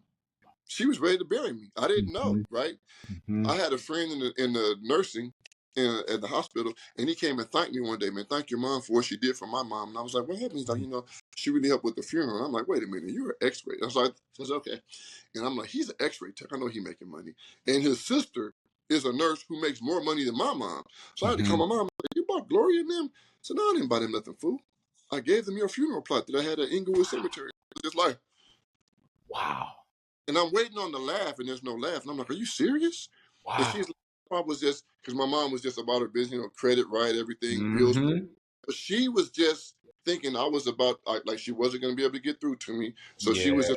She was ready to bury me. I didn't know, Mhm. right? I Mhm. had a friend in the nursing at the hospital, and he came and thanked me one day, man. Thank your mom for what she did for my mom. And I was like, what happened? He's like, you know, she really helped with the funeral. And I'm like, wait a minute, you're an X-ray. I was like, I said, okay. And I'm like, he's an X-ray tech. I know he making money. And his sister is a nurse who makes more money than my mom. So I had to call Mhm. my mom. Like, you bought Gloria and them? So no, I didn't buy them nothing, fool. I gave them your funeral plot that I had at Inglewood Cemetery. Just like, Wow. and I'm waiting on the laugh, and there's no laugh. And I'm like, are you serious? And Wow. she's like, I was just, because my mom was just about her business, you know, credit, right, everything, bills. Mhm. But she was just thinking I was about, like she wasn't going to be able to get through to me. So she was Yeah.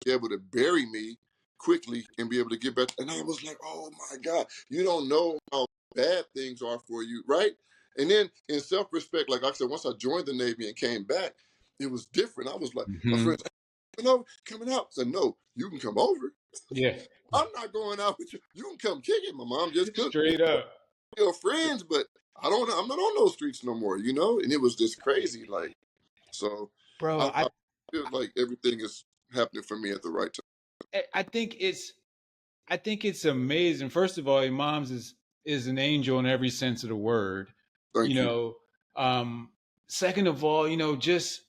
just able to bury me quickly and be able to get back. And I was like, oh my God, you don't know how bad things are for you, right? And then in self-respect, like I said, once I joined the Navy and came back, it was different. I was like, my Mhm. friends, you know, coming out. I said, no, you can come over. Yeah. I'm not going out with you. You can come kick it. My mom just cooked. You Straight know, up. we're friends, but I'm not on those streets no more, you know? And it was just crazy. Like, so Bro, I feel like everything is happening for me at the right time. I think it's amazing. First of all, your mom's is an angel in every sense of the word. You Thank you. know, second of all, just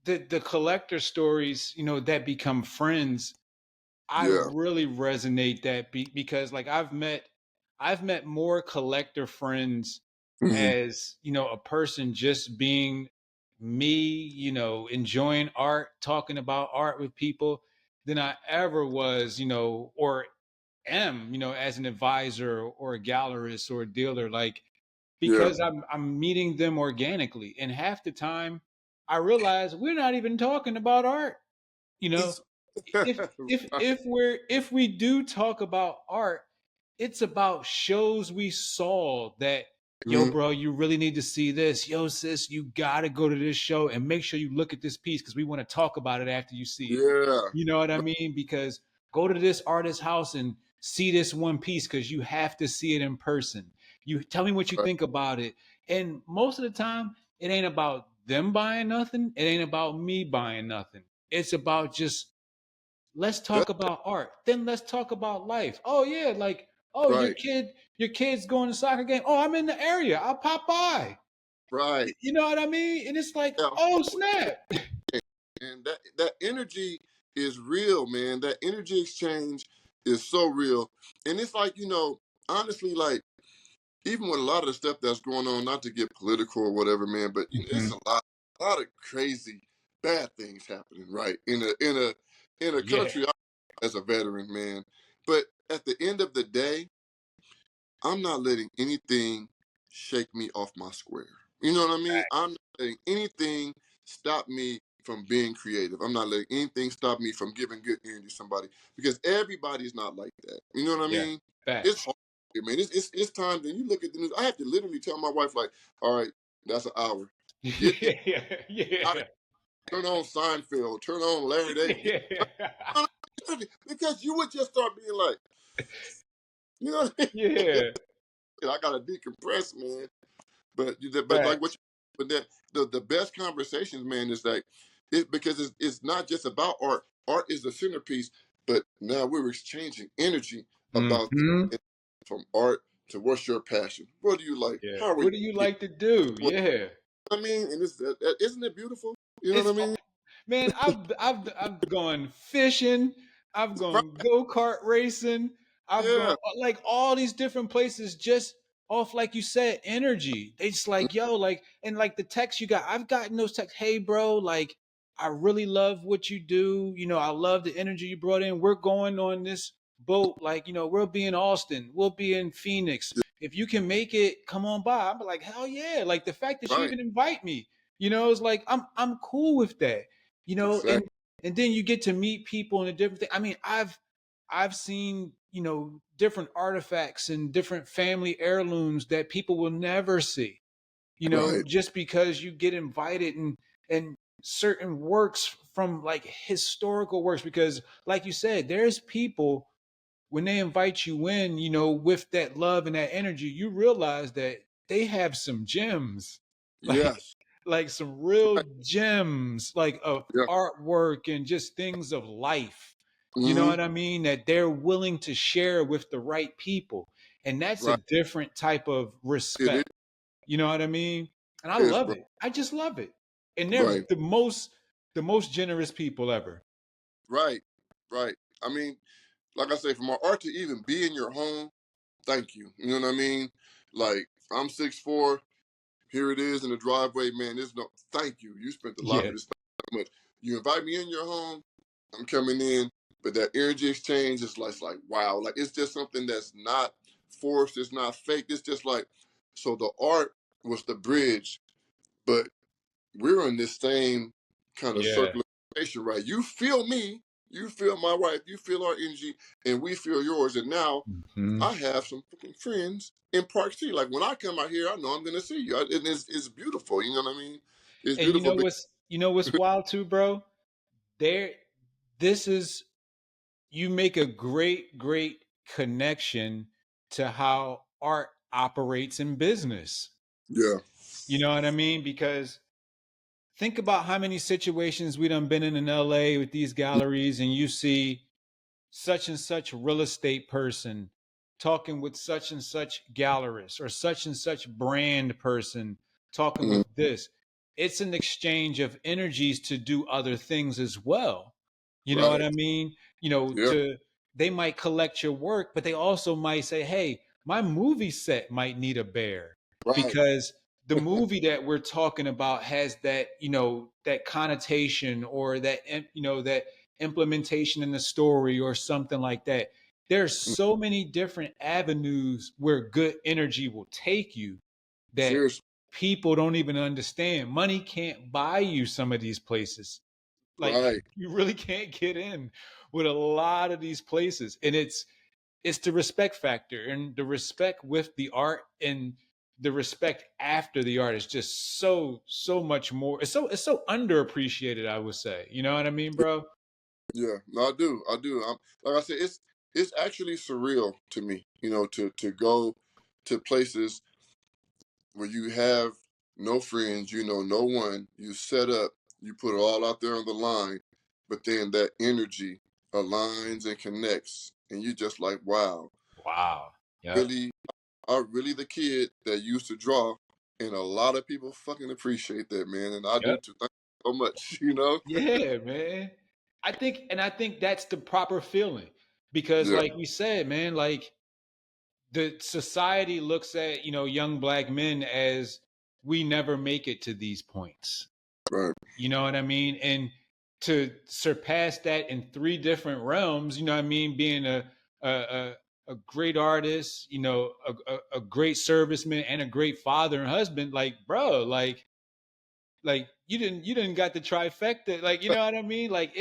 the collector stories, that become friends. I Yeah. really resonate that because like I've met more collector friends Hmm. as, a person just being me, enjoying art, talking about art with people than I ever was, or am, as an advisor or a gallerist or a dealer, like Yeah. because I'm meeting them organically. And half the time I realize we're not even talking about art, you know It's if if right. if we do talk about art, it's about shows we saw that, yo, Mhm. bro, you really need to see this. Yo, sis, you gotta go to this show and make sure you look at this piece because we want to talk about it after you see it. Yeah. You know what I mean? Because go to this artist's house and see this one piece because you have to see it in person. You tell me what you Right. think about it. And most of the time, it ain't about them buying nothing. It ain't about me buying nothing. It's about just let's talk That's about art. Then let's talk about life. Oh yeah, like oh right. your kid's going to soccer game. Oh, I'm in the area. I'll pop by. Right. You know what I mean? And it's like, Yeah. oh snap. And that energy is real, man. That energy exchange is so real. And it's like, honestly, like even with a lot of the stuff that's going on, not to get political or whatever, man, but it's Mhm. a lot of crazy bad things happening, right? In a Yeah. country as a veteran, man. But at the end of the day, I'm not letting anything shake me off my square. You know what I mean? I'm not letting anything stop me from being creative. I'm not letting anything stop me from giving good energy to somebody because everybody's not like that. You know what I Yeah. mean? It's Facts. hard, man. It's time that you look at the news. I have to literally tell my wife, like, all right, that's an hour. Get in, Yeah. out, Yeah. turn on Seinfeld, turn on Larry David. Yeah. Because you would just start being like, you know what I mean? Yeah. I gotta decompress, man. But like what Facts. you, but that the best conversations, man, is like it because it's not just about art. Art is the centerpiece, but now we're exchanging energy about Hmm. from art to what's your passion. What do you like? Yeah. How are you? What do you like to do? What Yeah. I mean, and isn't it beautiful? You know It's what I mean? man, I've gone fishing, I've Right? gone go-kart racing, I've gone Yeah. like all these different places just off like you said, energy. They just like, yo, like and like the text you got, I've gotten those texts, hey bro, like I really love what you do. I love the energy you brought in. We're going on this boat, like, we'll be in Austin, we'll be in Phoenix. If you can make it, come on by. I'm like, hell yeah. Like the fact that you Right. even invite me, it's like I'm cool with that and Exactly. then you get to meet people and a different thing. I mean, I've seen different artifacts and different family heirlooms that people will never see, Right. just because you get invited and certain works from like historical works because like you said, there's people when they invite you in, with that love and that energy, you realize that they have some gems. Like Yes. like some real Right. gems like of Yeah. artwork and just things of life. You know Mm-hmm. what I mean? That they're willing to share with the right people. And that's a Right. different type of It respect. You know what I mean? And I is, love bro. it. I just love it. And they're Right. the most generous people ever. Right. Right. I mean, like I say, for my art to even be in your home, thank you. You know what I mean? Like I'm 6'4", here it is in the driveway, man. There's no thank you. You spent a lot Yeah. of this time. So much. You invite me in your home, I'm coming in. But that energy exchange is like wow. Like it's just something that's not forced, it's not fake. It's just like so the art was the bridge, but we're in this same kind of Yeah. circulation, right? You feel me, you feel my wife, you feel our energy, and we feel yours. And now Mhm. I have some fucking friends in Park City. Like when I come out here, I know I'm gonna see you, and it's beautiful. You know what I mean? It's And beautiful. what's wild too, bro? There this is you make a great connection to how art operates in business. Yeah. You know what I mean? Because think about how many situations we done been in LA with these galleries and you see such and such real estate person talking with such and such gallerist or such and such brand person talking Mhm. with this. It's an exchange of energies to do other things as well. You know what Right. I mean? Yeah. They might collect your work, but they also might say, hey, my movie set might need a bear Right. because the movie that we're talking about has that, that connotation or that, that implementation in the story or something like that. There's Mm, so many different avenues where good energy will take you that seriously. people don't even understand. Money can't buy you some of these places. Like Right. you really can't get in with a lot of these places. And it's the respect factor and the respect with the art and the respect after the art is just so much more. It's so underappreciated, I would say. You know what I mean, bro? Yeah. No, I do. I do. Like I said, it's actually surreal to me, to go to places where you have no friends, no one, you set up, you put it all out there on the line, but then that energy aligns and connects, and you just like, wow, Wow. Yep. really, I'm really the kid that used to draw, and a lot of people fucking appreciate that, man, and I do Yep. too. Thank you so much. Yeah, man. I think that's the proper feeling because Yeah, like we said, man, like the society looks at, young black men as we never make it to these points. right, You know what I mean? And to surpass that in three different realms, you know what I mean? Being a a, a great artist, a great serviceman and a great father and husband, like, bro, like you didn't got the trifecta, like, you know what I mean? Like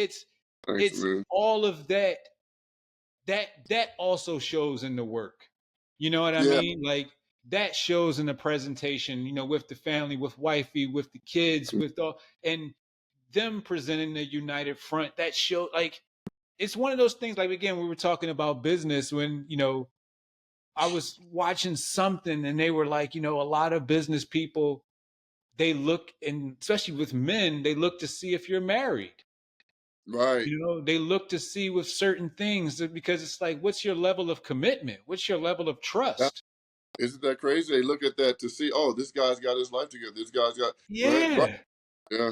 thanks, it's man. all of that also shows in the work. You know what I Yeah, mean? Like that shows in the presentation, with the family, with wifey, with the kids, with all, and them presenting the united front. That show, like, it's one of those things. Like again, we were talking about business when I was watching something and they were like, a lot of business people, they look, and especially with men, they look to see if you're married. right. They look to see with certain things because it's like, what's your level of commitment? What's your level of That, trust? isn't that crazy? They look at that to see, oh, this guy's got his life together. This guy's got right, right. Yeah. Yeah,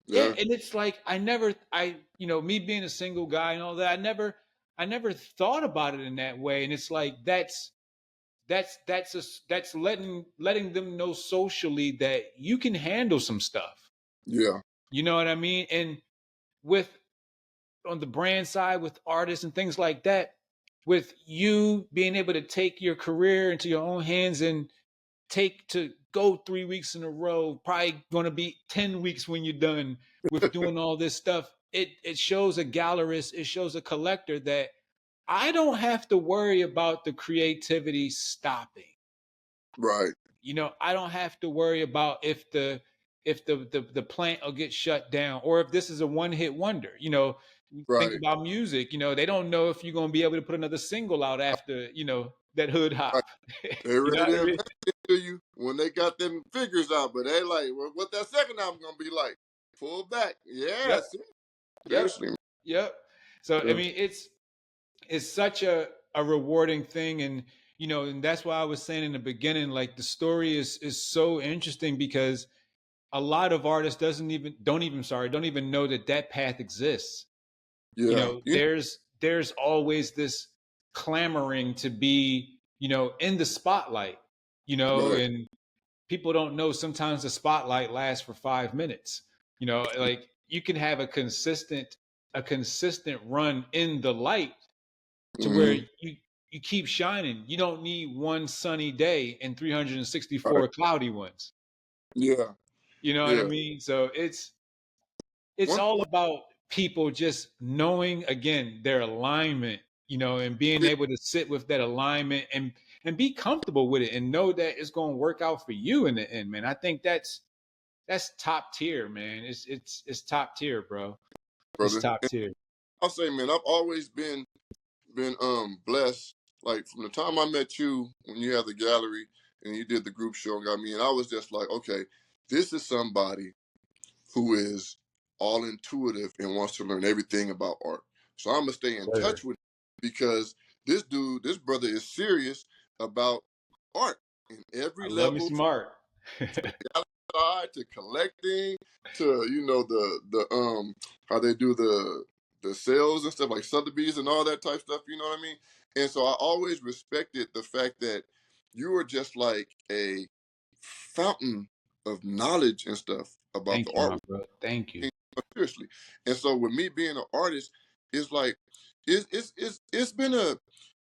Yeah. yeah, And it's like, me being a single guy and all that, I never thought about it in that way. And it's like, that's letting them know socially that you can handle some stuff. yeah, You know what I mean? And with on the brand side with artists and things like that, with you being able to take your career into your own hands and take to go 3 weeks in a row, probably going to be 10 weeks when you're done with doing all this stuff. It shows a gallerist, it shows a collector that I don't have to worry about the creativity stopping. right, I don't have to worry about if the plant will get shut down or if this is a one hit wonder. Think right, about music. They don't know if you're going to be able to put another single out after that hood right. hop. They You know ready what I to mean? invest into you when they got them figures out, but they like, well, what that second album gonna be like? Pull back, yeah, Yep, yep, seriously, yep. So I yeah, mean, it's such a rewarding thing, and that's why I was saying in the beginning, like the story is so interesting because a lot of artists don't even know that path exists. yeah, There's always this clamoring to be in the spotlight, right, and people don't know sometimes the spotlight lasts for 5 minutes. Like you can have a consistent run in the light to where mm-hmm. you keep shining. You don't need one sunny day and Right, 364 cloudy ones. yeah, You know what I yeah. mean? So it's One, all one, about people just knowing again their alignment, and being yeah, able to sit with that alignment and be comfortable with it and know that it's going to work out for you in the end, man. I think that's top tier, man. It's top tier, bro. It's brother. top tier. I'll say, man, I've always been blessed. Like from the time I met you when you had the gallery and you did the group show and got me, and I was just like, okay, this is somebody who is all intuitive and wants to learn everything about art. So I'm gonna stay in Sir. touch with him because this brother is serious about art in I every love me level, some art. side to collecting to the how they do the sales and stuff like Sotheby's and all that type stuff. You know what I mean? And so I always respected the fact that you were just like a fountain of knowledge and stuff about the Thank you, art my brother. Thank you. seriously. And so with me being an artist, it's like it's been a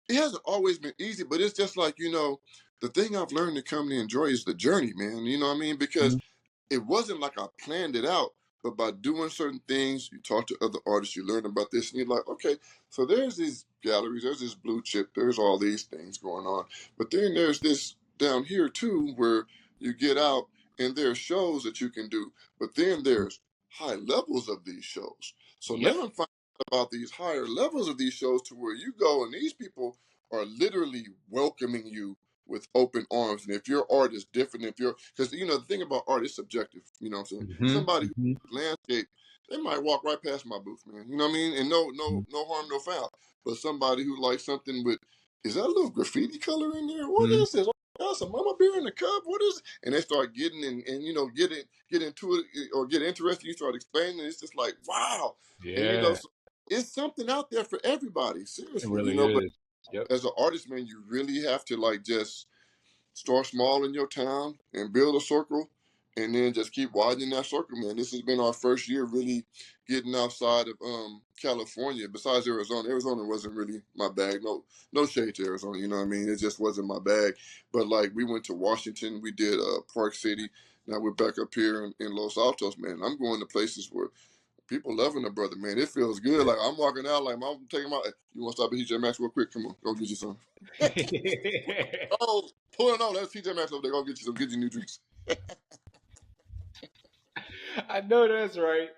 it hasn't always been easy, but it's just like, the thing I've learned to come to enjoy is the journey, man. You know what I mean? Because Mhm. it wasn't like I planned it out, but by doing certain things, you talk to other artists, you learn about this, and you're like, okay, so there's these galleries, there's this blue chip, there's all these things going on. But then there's this down here too, where you get out and there are shows that you can do, but then there's high levels of these shows. So now Yep. I'm finding out about these higher levels of these shows to where you go and these people are literally welcoming you with open arms. And if your art is different, if you're, because the thing about art is subjective. You know what I'm saying? Hmm. Somebody Hmm. who's landscape, they might walk right past my booth, man. You know what I mean? And no, no, no harm, no foul. But somebody who likes something with, is that a little graffiti color in there? What Hmm. is this? Oh, some mama beer in the cup. What is it? And they start getting in, and get into it or get interested. You start explaining, and it's just like wow. And Yeah, so it's something out there for everybody. it Seriously, really But is. Yep. as an artist, man, you really have to like just start small in your town and build a circle and then just keep widening that circle, man. This has been our first year really getting outside of California. Besides Arizona. Arizona wasn't really my bag. No shade to Arizona, you know what I mean? It just wasn't my bag. But like we went to Washington, we did Park City. Now we're back up here in Los Altos, man. I'm going to places where people loving the brother, man. It feels good. Like I'm walking out, like I'm taking my. You want to stop at TJ Maxx real quick? Come on, go get you some. Oh, pulling on. That's TJ Maxx over there. Go get you some. Get you new drinks. I know that's right.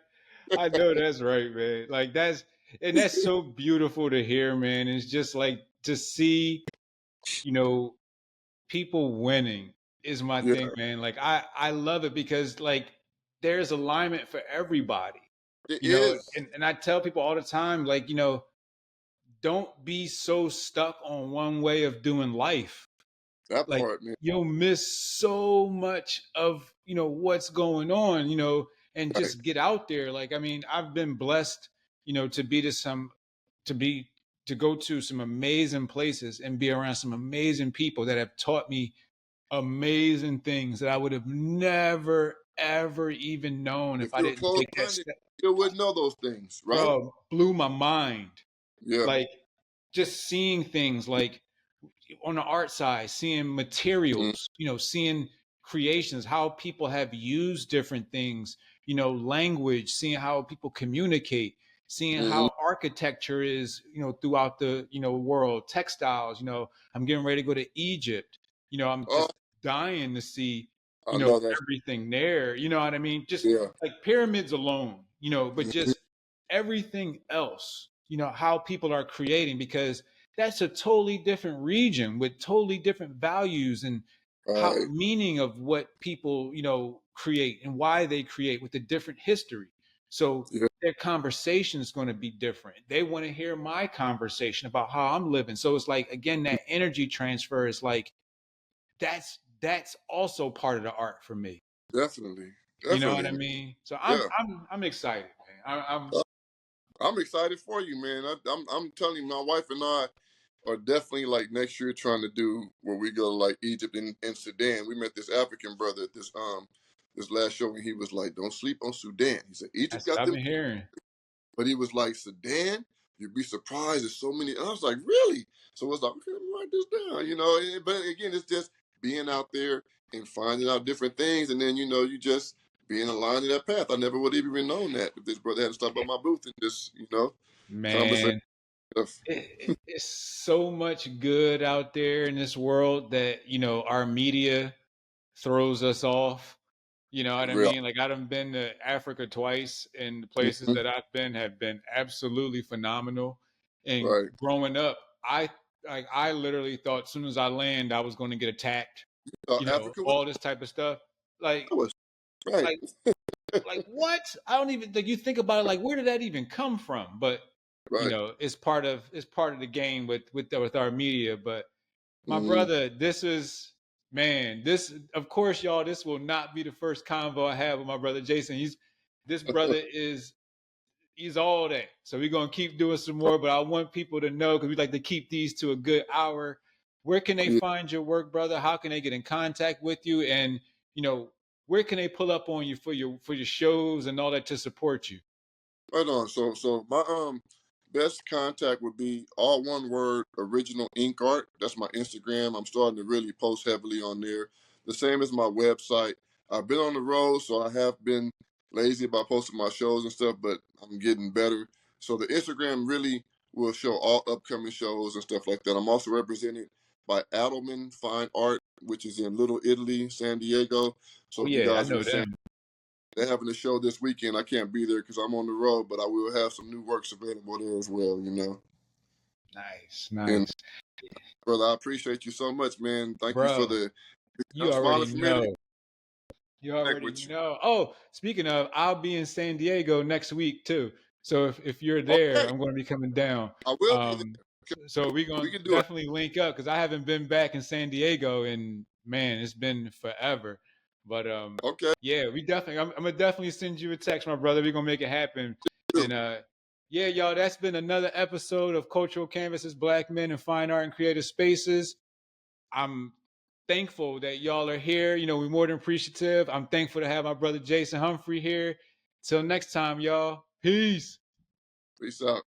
I know that's right, man. Like that's so beautiful to hear, man. It's just like to see, you know, people winning is my Yeah, thing, man. Like I love it because like there's alignment for everybody, it you know, is and I tell people all the time, like, don't be so stuck on one way of doing life. that Like part, man. you'll miss so much of what's going on, and Right. just get out there. Like, I mean, I've been blessed, to be to be to go to some amazing places and be around some amazing people that have taught me amazing things that I would have never ever even known if If I you're didn't take that close-minded, step. you wouldn't know those things, right? Bro, blew my mind. Yeah. Like just seeing things like on the art side, seeing Mm-hmm. materials, seeing creations, how people have used different things, language, seeing how people communicate, seeing Mm-hmm. how architecture is, throughout the, world, textiles, I'm getting ready to go to Egypt. I'm Oh, just dying to see, I know that. everything there. You know what I mean? Just Yeah. like pyramids alone, but Mhm. just everything else, how people are creating, because that's a totally different region with totally different values and how Right. meaning of what people create and why they create with a different history. So Yeah. their conversation is going to be different. They want to hear my conversation about how I'm living. So it's like, again, that energy transfer is like that's also part of the art for me. Definitely. You know what Definitely, I man. mean? So i'm Yeah. i'm i'm excited, man. I'm Uh, I'm excited for you, man. I'm telling you, my wife and I are definitely like next year trying to do where we go to like Egypt and Sudan. We met this African brother at this last show and he was like, don't sleep on Sudan. He said, Egypt that's what got I've them, been hearing. but he was like, Sudan, you'd be surprised. There's so many. And I was like, really? So it's like, okay, let me write this down. But again, it's just being out there and finding out different things. And then, you just being aligned to that path. I never would have even known that if this brother hadn't stopped by my booth and just, conversation Man, stuff. it's so much good out there in this world that our media throws us off. You know what I Real. mean? Like I done been to Africa twice, and the places Mhm. that I've been have been absolutely phenomenal. And Right. growing up, I literally thought as soon as I land, I was going to get attacked. Africa was, All this type of stuff. Like I was right. like like what? I don't even like you think about it. Like where did that even come from? But Right. it's part of the game with our media. But my Hmm. brother, this is man. This of course, y'all. This will not be the first convo I have with my brother Jason. This brother is He's all that. So we're gonna keep doing some more, but I want people to know because we like to keep these to a good hour. Where can they Yeah. find your work, brother? How can they get in contact with you? And where can they pull up on you for your shows and all that to support you? Right on. So my best contact would be all one word, original ink art. That's my Instagram. I'm starting to really post heavily on there. The same as my website. I've been on the road, so I have been lazy about posting my shows and stuff, but I'm getting better. So the Instagram really will show all upcoming shows and stuff like that. I'm also represented by Adelman Fine Art, which is in Little Italy, San Diego. So Oh if you yeah, I guys are know in San, them. they're having a show this weekend. I can't be there because I'm on the road, but I will have some new works available there as well, you know. Nice, And nice. brother, I appreciate you so much, man. Thank you for Bro, the you I'm already smiling from here to know. You connect already with you. know. Oh, speaking of, I'll be in San Diego next week too. So if you're there, Okay, I'm going to be coming down. I will be Um, there. so we're We going can to do it. definitely link up because I haven't been back in San Diego and man, it's been forever. But Okay. yeah, I'm gonna definitely send you a text, my brother. We're gonna make it happen. And yeah, y'all, that's been another episode of Cultural Canvases, Black Men in Fine Art and Creative Spaces. I'm thankful that y'all are here. We're more than appreciative. I'm thankful to have my brother Jason Humphrey here. Till next time, y'all. Peace. Peace out.